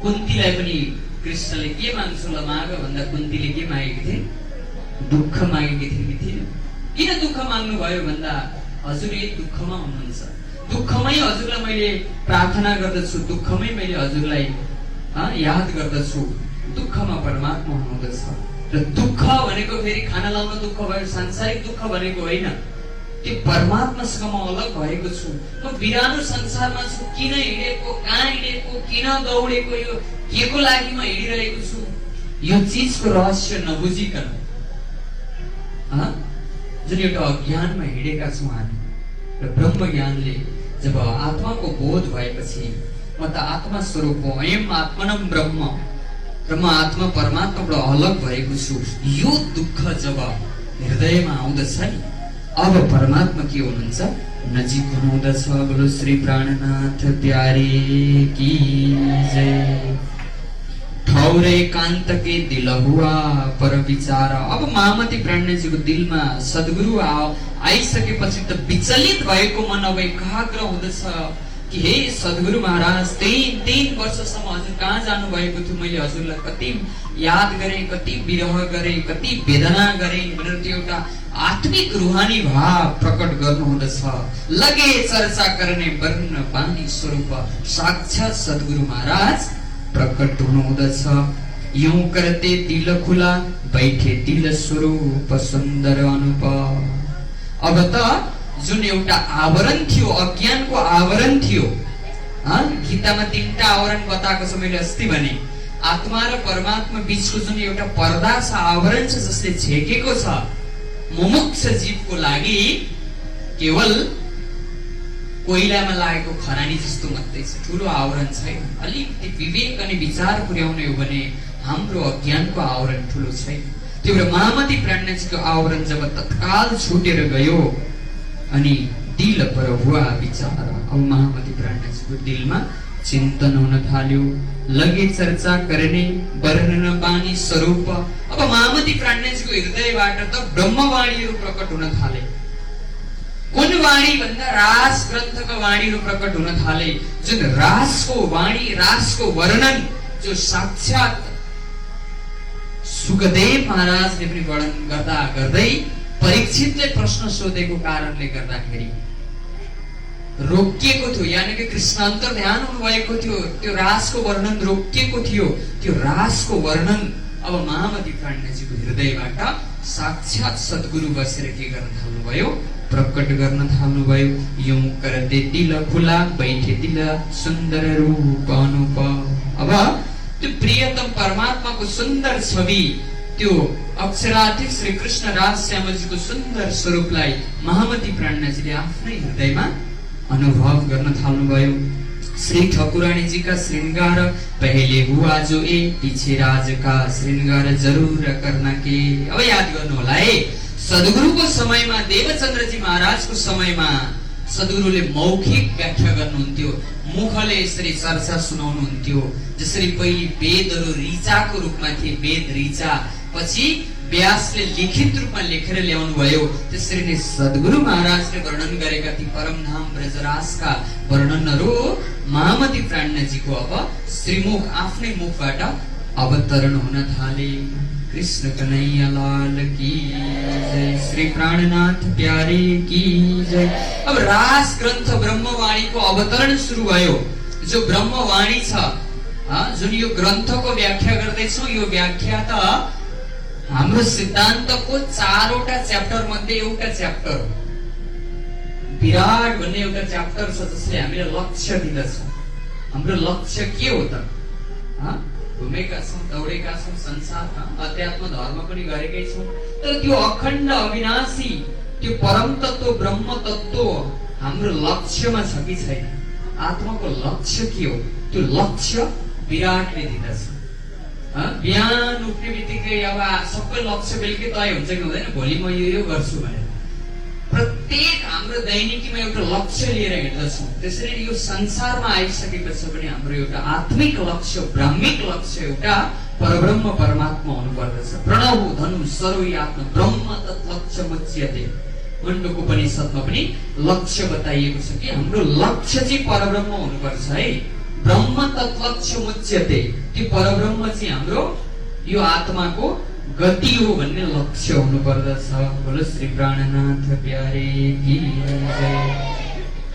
कुन्तीलाई पनि कृष्णले के माग्छु ल माग भन्दा कुन्तीले के मागेकी थिइन्, दुःख मागेकी थिइन् कि थिएन? किन दुःख माग्नु भयो भन्दा हजुर यही दुःखमा हुनुहुन्छ, दुःखमै हजुरलाई मैले प्रार्थना गर्दछु, दुःखमै मैले हजुरलाई याद गर्दछु। दुःखमा परमात्मा हुनुहुँदछ। र दुःख भनेको फेरि खाना लाउन दुःख भयो, सांसारिक दुःख भनेको होइन। त्यो परमात्मासँग म अलग भएको छु। म बिरानो संसारमा छु। किन हिँडेको, कहाँ हिँडेको, किन दौडेको, यो केको लागि म हिँडिरहेको छु, यो चिजको रहस्य नबुझिकन जुन एउटा अज्ञानमा हिँडेका छौँ हामी। र ब्रह्म ज्ञानले जब आत्माको बोध भएपछि म त आत्मा स्वरूप हो, अयम आत्मनम ब्रह्म, र म आत्मा परमात्माबाट अलग भएको छु। यो दुःख जब हृदयमा आउँदछ नि, अब परमात्मा के हुनुहुन्छ, नजिक हुनुहुँदछ। बोलो श्री प्राणनाथ प्यारे की जय। ठौरे कान्त के दिल हुआ पर विचार। अब महामती प्राणनाथजीको दिलमा सद्गुरु आइसकेपछि त विचलित भएको मन अब एकाग्र हुँदछ कि हे सद्गुरु महाराज, 3 वर्षसम्म हजुर कहाँ जानु भएको थियो, मैले हजुरलाई कति याद गरेँ, कति विरह गरेँ, कति वेदना गरेँ भनेर त्यो एउटा आत्मिक रूहानी भाव प्रकट गर्नुहुँदछ। लगे चर्चा गर्ने वर्ण वाणी स्वरूप साक्षात् सद्गुरु महाराज प्रकट हुनुहुँदछ। यूं करते दिल खुला बैठे दिल स्वरूप सुन्दर अनुप। अब त जुन एउटा आवरण थियो, अज्ञानको आवरण थियो, गीतामा 3टा आवरण बताएको छ मैले अस्ति भने। आत्मा र परमात्मा बीचको जुन एउटा पर्दा छ, आवरण छ, जसले छेकेको छ, मुमुक्ष जीवको लागि केवल कोइलामा लागेको खरानी जस्तो मात्रै छ, ठूलो आवरण छैन। अलिकति विवेक अनि विचार पुर्याउने हो भने हाम्रो अज्ञानको आवरण ठूलो छैन। त्यो भएर महामती प्राणनाथजीको आवरण जब तत्काल छुटेर गयो अनि दिल पर हुआ विचार, अब महामती प्राणनाथजीको दिलमा चिन्तन हुन थाल्यो, लगे चर्चा करने वर्णन बानी स्वरूप। अब महामती प्राणनाथजीको हृदयबाट त ब्रह्मवाणीहरू प्रकट हुन थाले। कुन वाणी भन्दा रास ग्रन्थका वाणीहरू प्रकट हुन थाले, जुन रासको वाणी, रासको वर्णन जो साक्षात सुखदेव महाराजले पनि वर्णन गर्दा गर्दै परीक्षितले प्रश्न सोधेको कारणले गर्दाखेरि रोकिएको थियो, यानि कि कृष्ण अन्तर्ध्यान हुनुभएको थियो, त्यो रासको वर्णन रोकिएको थियो। त्यो रासको वर्णन अब महामती प्राणनाथजीको हृदयबाट साक्षात सद्गुरु बसेर के गर्न थाल्नुभयो, प्रकट गर्न थाल्नुभयो। यूं करते दिल खुला बैठे दिल सुन्दर रूप अनुप। अब त्यो प्रियतम परमात्माको सुन्दर छवि, त्यो अक्षराधिक श्री कृष्ण राज श्यामलजीको सुन्दर स्वरूपलाई महामती प्राणनाथजीले आफ्नै हृदयमा अनुभव गर्न थाल्नुभयो। श्री ठकुरानी जी का श्रृंगार पहले हुआ जो ए पीछे राज का श्रृंगार जरूर करना के। अब याद गर्नु होला है, सद्गुरुको समयमा, देवचन्द्र जी महाराजको समयमा सद्गुरुले मौखिक व्याख्या गर्नुहुन्थ्यो, मुखले यसरी चर्चा सुनाउनुहुन्थ्यो। जसरी पहिले वेदहरू ऋचाको रूपमा थिए, वेद ऋचा, पछि व्यासले लिखित रूपमा लेखेर ल्याउनु भयो, त्यसरी नै सद्गुरु महाराजले वर्णन गरेका ती परमधाम ब्रजराजका वर्णनहरू महामती प्राणनाथजीको अब श्रीमुख आफ्नै मुखबाट अवतरण हुन थाले। कृष्ण कन्हैया लाल की जय, श्री प्राणनाथ प्यारे की जय। अब रास ग्रन्थ ब्रह्मवाणीको अवतरण सुरु भयो। जो ब्रह्मवाणी छ, जुन यो ग्रन्थको व्याख्या गर्दैछौँ, यो व्याख्या त हाम्रो सिद्धान्तको 4वटा च्याप्टर मध्ये एउटा च्याप्टर विराट भन्ने एउटा च्याप्टर छ, जसले हामीले लक्ष्य दिँदछ। हाम्रो लक्ष्य के हो त? घुमेका छौँ, दौडेका छौँ, संसारमा अध्यात्म धर्म पनि गरेकै छौँ, तर त्यो अखण्ड अविनाशी, त्यो परम तत्व ब्रह्म तत्व हाम्रो लक्ष्यमा छ कि छैन? आत्माको लक्ष्य के हो? त्यो लक्ष्य विराटले दिँदछ। बिहान उठ्ने बित्तिकै अब सबै लक्ष्य बेलुकै तय हुन्छ कि हुँदैन, भोलि म यो गर्छु भनेर प्रत्येक हाम्रो दैनिकीमा एउटा लक्ष्य लिएर हिँड्दछौँ। त्यसरी यो संसारमा आइसकेपछि पनि हाम्रो एउटा आत्मिक लक्ष्य, ब्राह्मिक लक्ष्य, एउटा परब्रह्म परमात्मा हुनुपर्दछ। प्रणव धनु सर्वै आत्मा ब्रह्म तत् लक्ष्य मुच्यते। मुण्डकोपनिषदमा पनि लक्ष्य बताइएको छ कि हाम्रो लक्ष्य चाहिँ परब्रह्म हुनुपर्छ है। ब्रह्म तत् लक्ष्य मुच्यते, त्यो परब्रह्म चाहिँ हाम्रो यो आत्माको गति हो भन्ने लक्ष्य हुनुपर्दछ। बोलो श्री प्राणनाथ प्यारे की जय।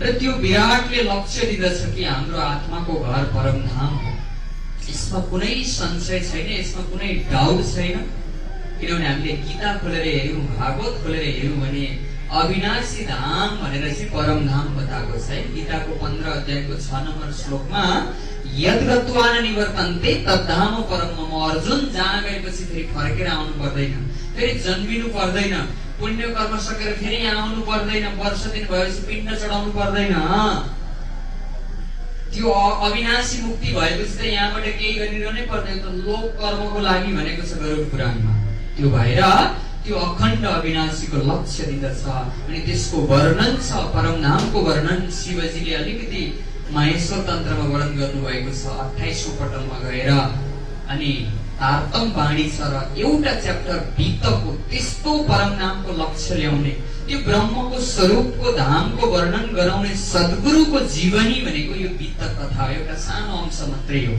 र त्यो विराटले लक्ष्य दिँदछ कि हाम्रो आत्माको घर परमधाम हो। यसमा कुनै संशय छैन, यसमा कुनै डाउट छैन। किनभने हामीले गीता खोलेर हेर्यौँ, भागवत खोलेर हेर्यौँ भने अविनाशी धाम भनेर चाहिँ परमधाम बताएको छ है। गीताको 15 अध्यायको 6 नम्बर श्लोकमा यद गत्वा न निवर्तन्ते तद्धाम परम मम। अर्जुन जहाँ गएपछि फेरि फर्केर आउनु पर्दैन, फेरि जन्मिनु पर्दैन, पुण्य कर्म सकेर फेरि आउनु पर्दैन, वर्ष दिन भएपछि पिण्ड चढाउनु पर्दैन। त्यो अविनाशी मुक्ति भएपछि त यहाँबाट केही गरिरहनै पर्दैन, त लोक कर्मको लागि भनेको छ गरुड पुराणमा। त्यो भएर त्यो अखण्ड अविनाशीको लक्ष्य दिँदछ। अनि त्यसको वर्णन छ, परमधामको वर्णन शिवजीले अलिकति माहेश्वर तन्त्रमा वर्णन गर्नुभएको छ 28औं पटलमा गएर। अनि तारतम वाणी छ र एउटा च्याप्टर भित्रको त्यस्तो परमधामको लक्ष्य ल्याउने, त्यो ब्रह्मको स्वरूपको धामको वर्णन गराउने सद्गुरुको जीवनी भनेको यो वित्त कथा हो। एउटा सानो अंश मात्रै हो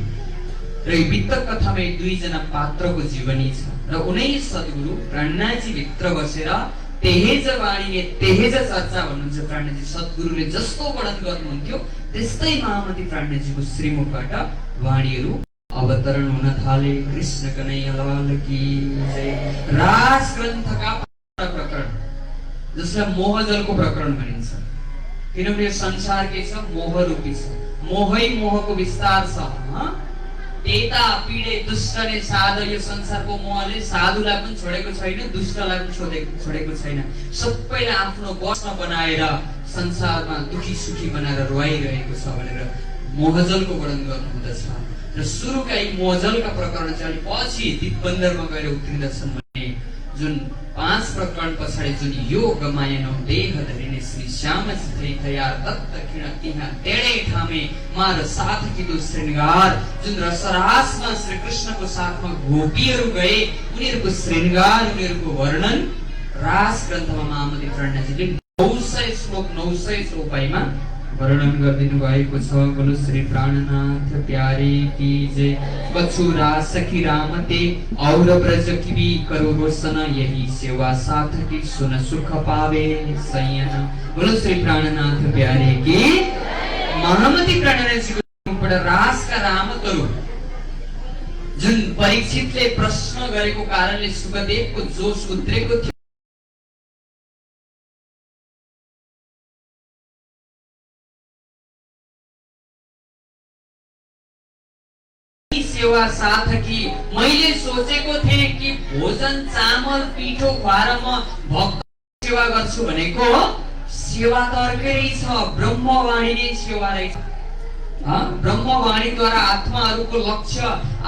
र यो वित्त कथामा 2 जना पात्रको जीवनी छ र उनै सद्गुरु प्राणनाथजी भित्र बसेर तेहेज वाणीले तेहेज चर्चा भन्नुहुन्छ। प्राणनाथजी सद्गुरुले जस्तो वर्णन गर्नुहुन्थ्यो त्यस्तै महामती प्राणनाथजीको श्रीमुखबाट वाणीहरू अवतरण हुन थाले। कृष्ण कन्हैया लाल की जय। रास ग्रन्थका प्रकरण जसलाई मोहजलको प्रकरण भनिन्छ, किनभने यो संसार के छ? मोह रूपी छ। मोहै मोहको विस्तार छ। देता पीडे दुष्टले साध, यो संसारको मोहले साधुलाई पनि छोडेको छैन, दुष्टलाई पनि छोडेको छैन। सबैलाई आफ्नो वशमा बनाएर संसारमा दुखी सुखी बनाएर रुवाइरहेको छ भनेर मोहजलको वर्णन गर्नुहुँदछ। र सुरुका यी मोहजलका प्रकरण चाहिँ अलि पछि दिग्बन्धरमा गएर उत्रिँदछन् भने जुन 5 प्रकरण पछाडि जुन यो गमाएनौ देह धरिने श्री श्याम सिधै तयार दत्त किण तिहा तेडे ठामे मार साथ किदो श्रृंगार, जुन रसरासमा श्री कृष्णको साथमा गोपीहरू गए, उनीहरूको श्रृंगार, उनीहरूको वर्णन रास ग्रन्थमा महामती प्रणजीले 900 श्लोक 900 चौपाईमा वर्णन गरिदिनु भएको छ। बोलो श्री प्राणनाथ प्यारे की जय। बछुरा सखी रामते और ब्रज की भी करो रोशन, यही सेवा साथकी सुन सुख पावे सयन। बोलो श्री प्राणनाथ प्यारे की। महामती प्रणजीको रास का राम तरु जुन परीक्षितले प्रश्न गरेको कारणले सुखदेवको जोश उत्रेको थियो, सेवा साथकी मैले सोचेको थिएँ कि भोजन चामल पिठो खुवाएर म भक्त सेवा गर्छु भनेको सेवा त अर्कै रहेछ, ब्रह्मवाणी नै सेवा रहेछ। ब्रह्मवाणीद्वारा आत्माहरूको लक्ष्य,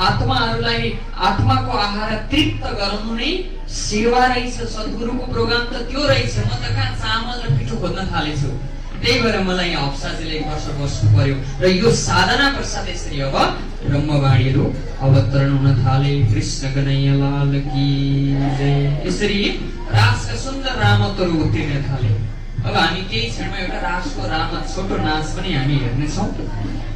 आत्माहरूलाई आत्माको आहार तृप्त गराउनु नै सेवा रहेछ। सद्गुरुको प्रोग्राम त त्यो रहेछ। म त कहाँ चामल र पिठो खोज्न थालेछु। त्यही भएर मलाई यहाँ अप्साजीले एक वर्ष बस्नु पर्यो र यो साधना पश्चात यसरी अब ब्रह्मवाणीहरू अवतरण हुन थाले। कृष्ण कन्हैया लाल की जय। यसरी रासका सुन्दर रामतहरू उत्रिन थाले। अब हामी केही क्षणमा एउटा रासको राम छोटो नाच पनि हामी हेर्नेछौँ।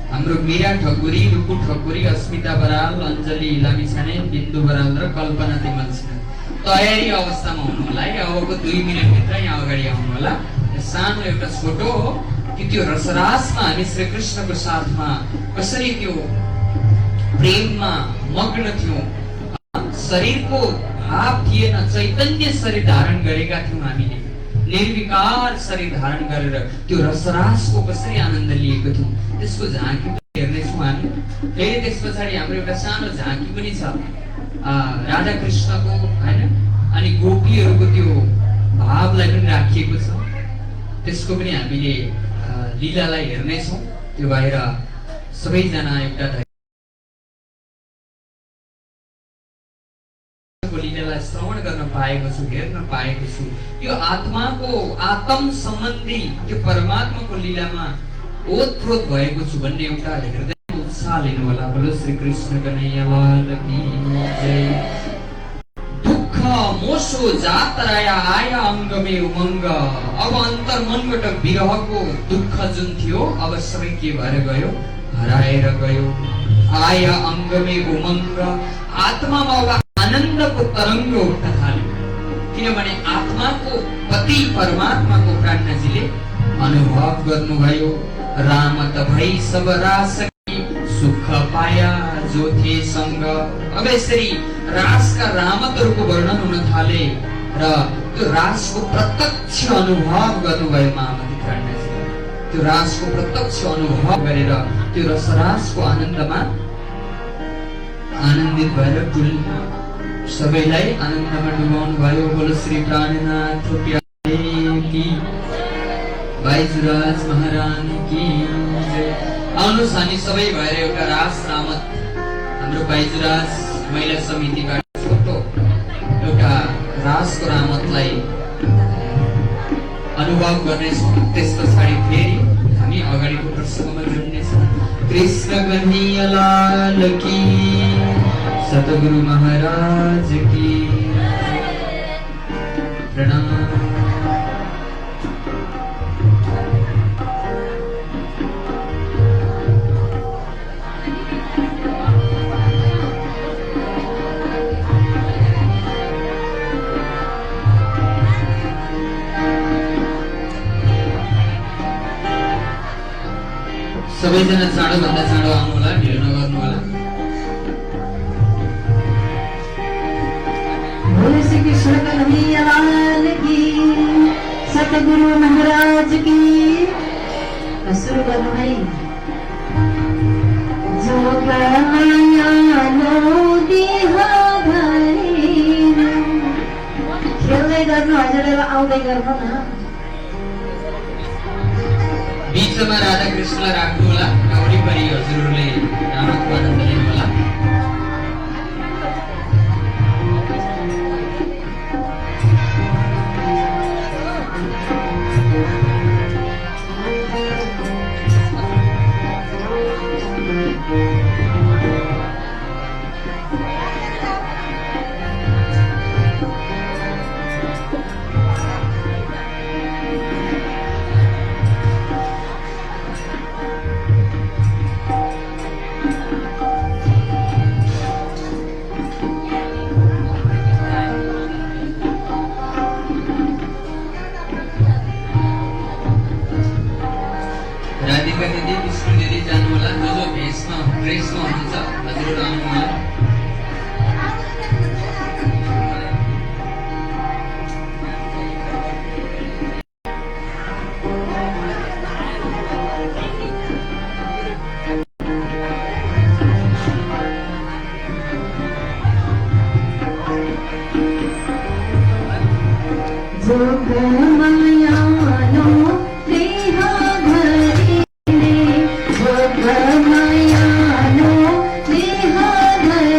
हाम्रो मीरा ठकुरी, रुकु ठकुरी, अस्मिता बराल, अञ्जली लामिछाने, बिन्दु बराल र कल्पना तिमल तयारी अवस्थामा हुनु होला है। अबको 2 मिनेटभित्र यहाँ अगाडि आउनु होला। सानो एउटा छोटो हो कि त्यो रसरासमा हामी श्री कृष्णको साथमा कसरी त्यो प्रेममा मग्न थियौं। शरीरको भाव थिएन, चैतन्य शरीर धारण गरेका थियौं हामीले। निर्विकार शरीर धारण गरेर त्यो रसरासको कसरी आनन्द लिएको थियौं, त्यसको झाँकी हेर्नेछौँ हामी। फेरि त्यस पछाडि हाम्रो एउटा सानो झाँकी पनि छ राधा कृष्णको, हैन? अनि गोपीहरूको त्यो भावलाई पनि राखिएको छ। त्यसको पनि हामीले लीलालाई हेर्नेछौँ। त्यो भएर सबैजना एउटा लीलालाई श्रवण गर्न पाएको छु, हेर्न पाएको छु। यो आत्माको आत्म सम्बन्धी त्यो परमात्माको लीलामा ओतप्रोत भएको छु भन्ने एउटा हृदयको उत्साह लिनु होला। बोलो श्री कृष्ण कन्हैया लाल की जय। दुःख मोसो जातराया आया अंग में उमंग, अब अन्तर्मनबाट विरहको दुःख जुन थियो अब सबै के भएर गयो, हराएर गयो। आया अंग में उमंग, आत्मामा अब आनन्दको तरङ्ग उठ्न थाल्यो। किनभने आत्माको पति परमात्माको प्राणजीले अनुभव गर्नुभयो। राम त भई सब रास सुख पाया जो थे संग। अब यसरी रासका रामतहरूको वर्णन हुन थाले र त्यो रासको प्रत्यक्ष अनुभव गर्नुभयो महामती प्राणजीले। त्यो रासको प्रत्यक्ष अनुभव गरेर त्यो रसरासको आनन्दमा आनन्दित भएर सबैलाई आनन्दमा डुबाउनु भयो। बोलो श्री प्राणनाथ प्यारे की, बाइजुराज महारानी की जय। आउनुहोस् हामी सबै भएर एउटा रास रामत हाम्रो बाइजुराज महिला समितिबाट छोटो एउटा रासको रामतलाई अनुभव गर्नेछौँ। त्यस पछाडि फेरि हामी अगाडिको प्रसङ्गमा जोड्नेछौँ। कृष्ण कन्हैया लाल की, सतगुरु महाराज की प्रणाम। सबैजना चाँडो भन्दा चाँडो आउनु होला, ढिलो नगर्नु होला। बोलो श्री कृष्ण कन्हैया लाल की, सतगुरु महाराज की। शुरू गर्नु है। जो कमाया गर्नु हजुरले आउँदै गर्नु न। बिचमा राधा कृष्ण राख्नु होला र वरिपरि हजुरहरूले रामको आनन्द लिनु होला। राधिका दिदी, विष्णु दिदी जानु होला। जो जो भेषमा ड्रेसमा हुनुहुन्छ हजुरहरू आउनु होला। जोग मायानो देहा धरिने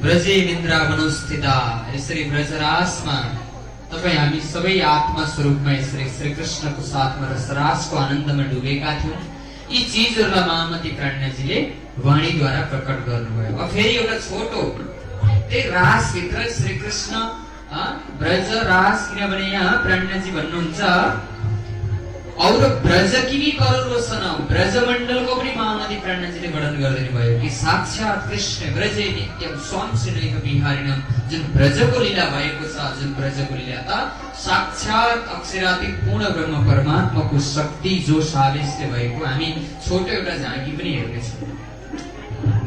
ब्रजे निन्द्रा मनोस्थिता। यसरी ब्रजरासमा तपाईँ हामी सबै आत्मा स्वरूपमा यसरी श्री कृष्णको साथमा रसरासको आनन्दमा डुबेका थियौँ। यी चिजहरूलाई महामती प्राज्ञाजीले वाणीद्वारा प्रकट गर्नुभयो। अब फेरि एउटा छोटो त्यही रासभित्र श्री कृष्ण ब्रज रास, किनभने यहाँ प्राज्ञाजी भन्नुहुन्छ और ब्रज किनी करोड वसन, ब्रजमण्डलको पनि महामती प्राज्ञाजीले वर्णन गरिदिनु भयो कि साक्षात कृष्ण ब्रजे नित्यम स्वांशनैक विहारिणम। जुन ब्रजको लीला भएको छ, जुन ब्रजको लीला त साक्षात अक्षराधिक पूर्ण ब्रह्म परमात्माको शक्ति जोश आवेशले भएको हामी छोटो एउटा झाँकी पनि हेर्नेछौँ।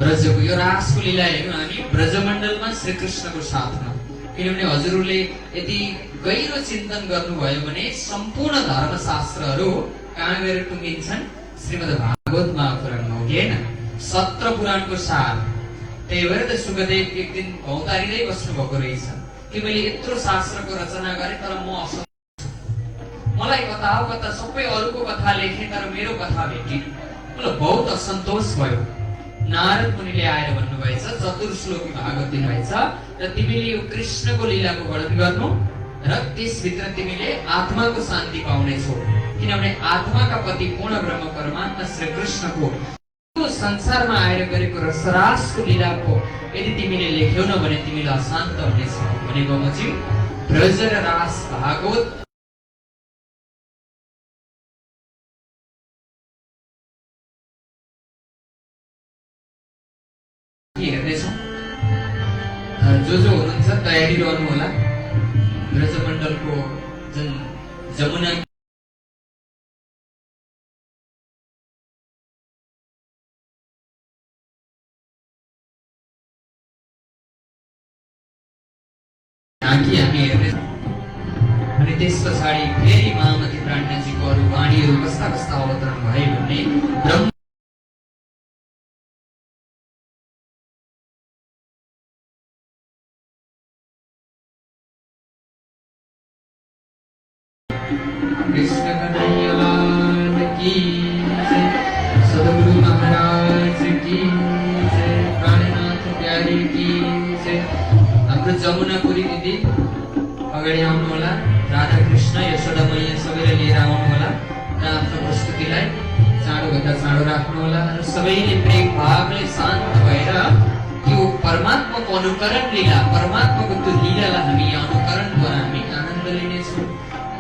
ब्रजको यो रासको लीला हेर्नु हामी ब्रजमण्डलमा श्री कृष्णको साथमा। किनभने हजुरहरूले यदि गहिरो चिन्तन गर्नुभयो भने सम्पूर्ण धर्मशास्त्रहरू कहाँ गएर टुङ्गिन्छन्? श्रीमद् भागवत महापुराणमा, हो कि होइन? 17 पुराणको सार। त्यही भएर त सुखदेव एक दिन भौतारिँदै बस्नु भएको रहेछ कि मैले यत्रो शास्त्रको रचना गरेँ तर म मलाई कथा हो कता सबै अरूको कथा लेखेँ तर मेरो कथा भेटिन। मलाई बहुत असन्तोष भयो। नारद मुनिले आएर भन्नुभएछ, चतुर्श्लोकी भागवत दिनुभएछ र तिमीले यो कृष्णको लीलाको वर्णन गर्नु र त्यसभित्र तिमीले आत्माको शान्ति पाउनेछौ। किनभने आत्माका पति पूर्ण ब्रह्म परमात्मा श्री कृष्णको संसारमा आएर गरेको रसरासको लीलाको यदि तिमीले लेख्यौ न भने तिमीलाई अशान्त हुनेछौ भने बमोजी ब्रज र रास भागवत हेर्नेछौँ। जो हुनुहुन्छ तयारी रहनु होला। ब्रजमण्डलको जुन जमुना झाँकी हामी हेर्नेछौँ। अनि त्यस पछाडि फेरि महामती प्राज्ञाजीको अरू वाणीहरू कस्ता कस्ता अवतरण भए भन्ने ब्रह्म कृष्ण कन्हैया लाल की जय, सद्गुरु महाराज की जय, प्राणनाथ प्यारी की जय। हाम्रो जमुनापुरी दिदी अगाडि आउनु होला। राधा कृष्ण यशोदा मैया सबैले लिएर आउनु होला र आफ्नो प्रस्तुतिलाई चाँडोभन्दा चाँडो राख्नु होला र सबैले प्रेम भावले शान्त भएर यो परमात्माको अनुकरण लीला, परमात्माको त्यो लीलालाई हामी अनुकरणद्वारा हामी आनन्द लिनेछौँ।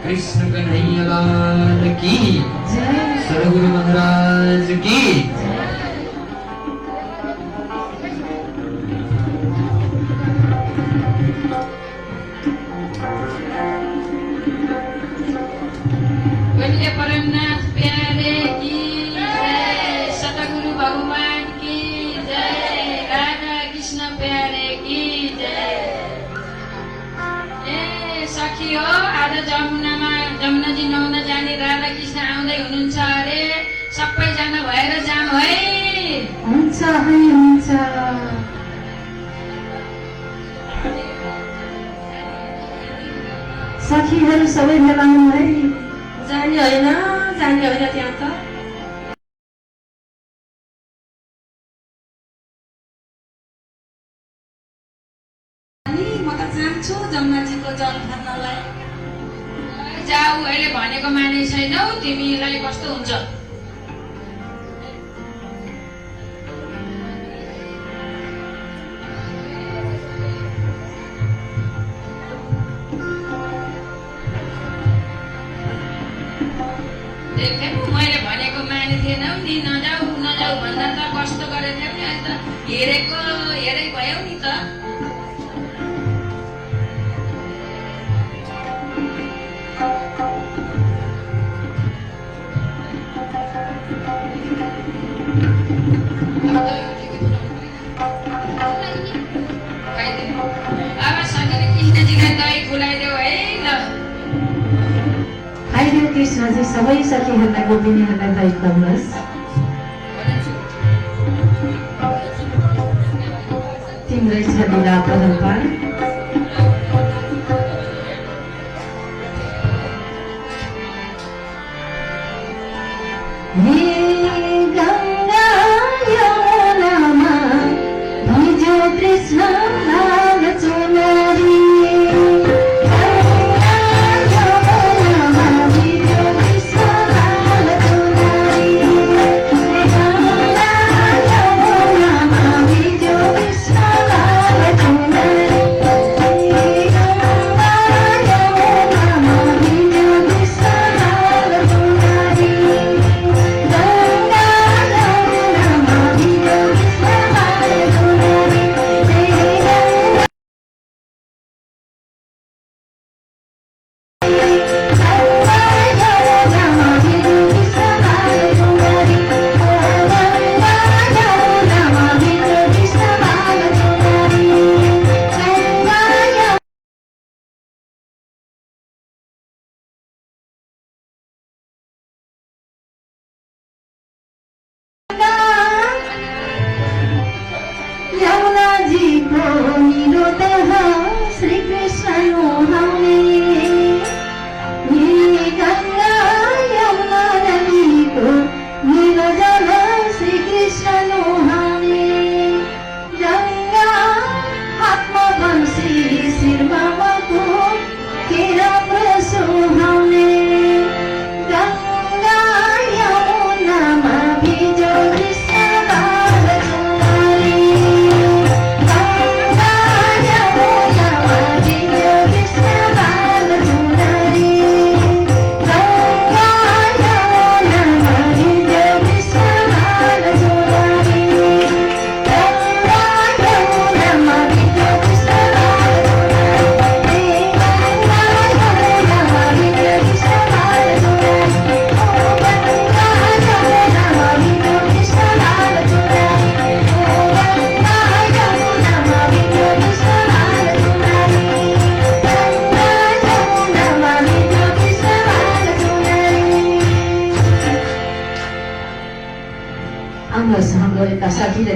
कृष्ण कन्हैया लाल की जय, सद्गुरु महाराज की बोलिए परमनाथ प्यारे की जय, सतगुरु भगवान की जय, राधा कृष्ण प्यारे की जय। सखी हो, आज जमुनाजी नुहाउन जाने राधा कृष्ण आउँदै हुनुहुन्छ अरे। सबैजना भएर जाउँ है। हुन्छ है, हुन्छ। सखीहरू सबै भेला हुनु है। जाने होइन, जाने होइन त्यहाँ त। म त जान्छु जमुनाजीको जल खानलाई। जाऊ, अहिले भनेको माने छैनौ, तिमीलाई कस्तो हुन्छ? मैले भनेको माने थिएनौ नि, नजाऊ नजाऊ भन्दा त कस्तो गरेको थियो नि। अहिले त हेरेको हेरै भयो नि त। अब सकेर कृष्णजीलाई दही खुलाइदेऊ है ल। खाइदेऊ कृष्णजी, सबै सखीहरूलाई गोपिनीहरूलाई दही खुवाउनुहोस्। तिम्रै छ लीला परम्पार। गङ्गा यमुनामा भिज्यो कृष्ण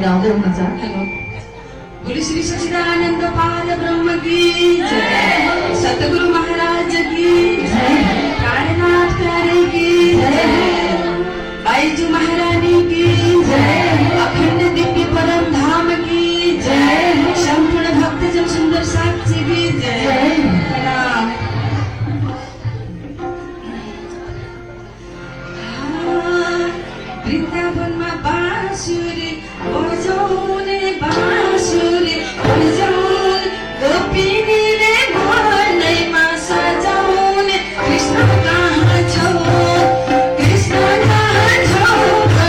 गाउँदै हुनुहुन्छ। हेलो बोली श्री सच्चिदानंद पार ब्रह्म की जय, सतगुरु महाराज की जय, कायनाथ प्यारे की जय, बाईजू महारानी की जय, अखंड दिव्य परम धाम की जय, संपूर्ण भक्तजन सुंदर साक्षी की जय। प्रणाम। वृन्दावनमा बाँसुरी बजाउने, बाँसुरी बजाउने, गोपिनीले मनैमा सजाउने, कृष्ण कहाँ छौ, कृष्ण कहाँ छौ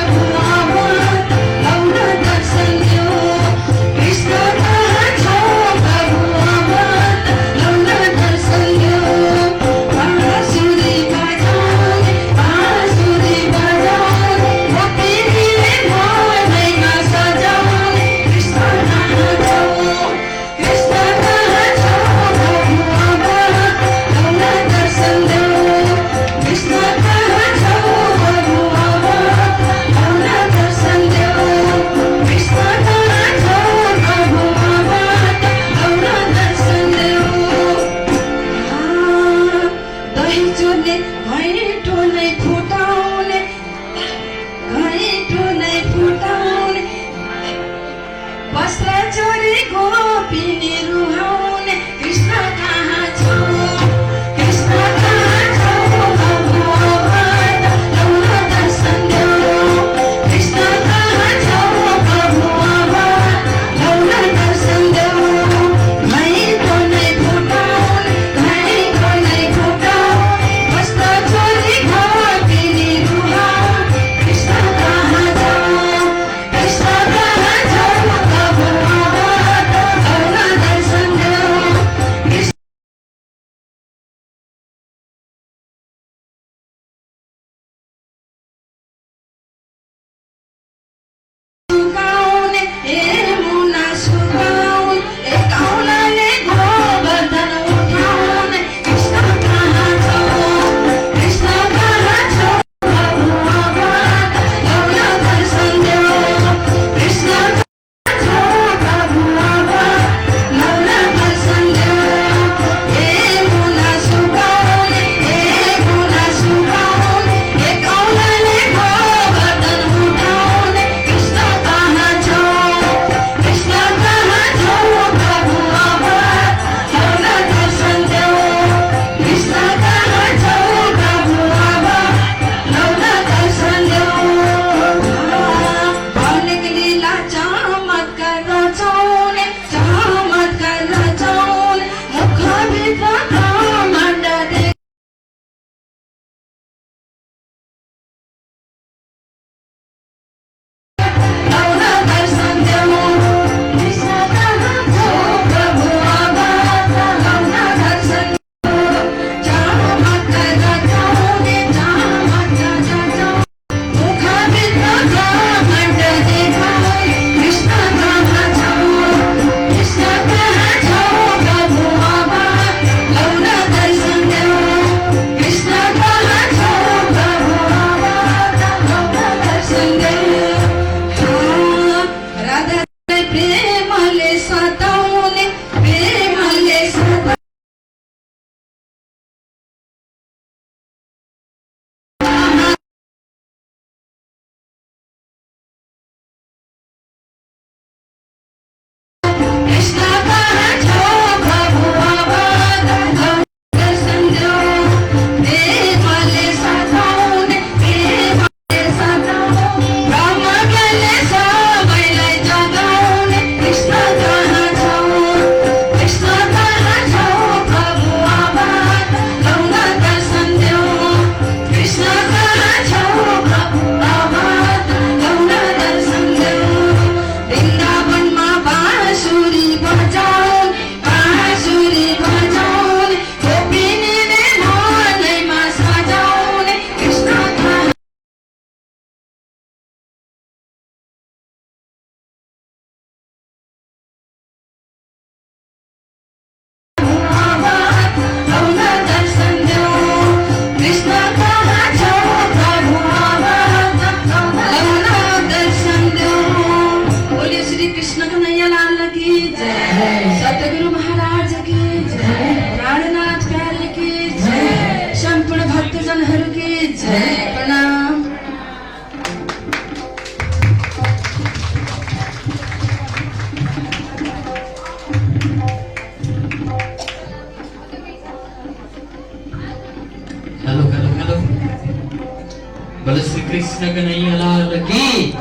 बोलो श्री कृष्ण कन्हैया लाल की।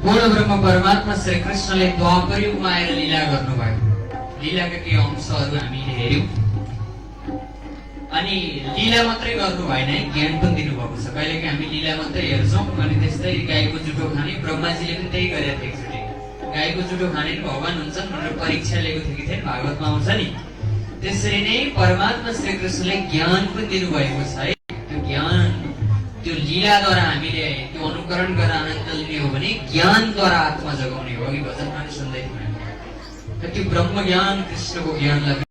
पूर्ण ब्रह्म परमात्मा श्री कृष्णले द्वापर युगमा आएर लीला गर्नुभयो। लीलाका केही अंशहरू हामीले हेर्यौं। अनि लीला मात्रै गर्नु भएन, ज्ञान पनि दिनुभएको छ। कहिलेकाहीँ हामी लीला मात्रै हेर्छौँ अनि त्यस्तै गाईको जुठो खाने, ब्रह्माजीले पनि त्यही गरेका थिए एकचोटि। गाईको जुठो खाने भगवान हुन्छन् भनेर परीक्षा लिएको थियो कि थिएन, भागवतमा आउँछ नि। त्यसरी नै परमात्मा श्री कृष्णले ज्ञान पनि दिनुभएको छ है। त्यो ज्ञान त्यो लीलाद्वारा हामीले त्यो अनुकरण गरेर आनन्द लिने हो भने ज्ञानद्वारा आत्मा जगाउने हो। अघि भजनमा सुन्दै थियौँ, त्यो ब्रह्म ज्ञान कृष्णको ज्ञानलाई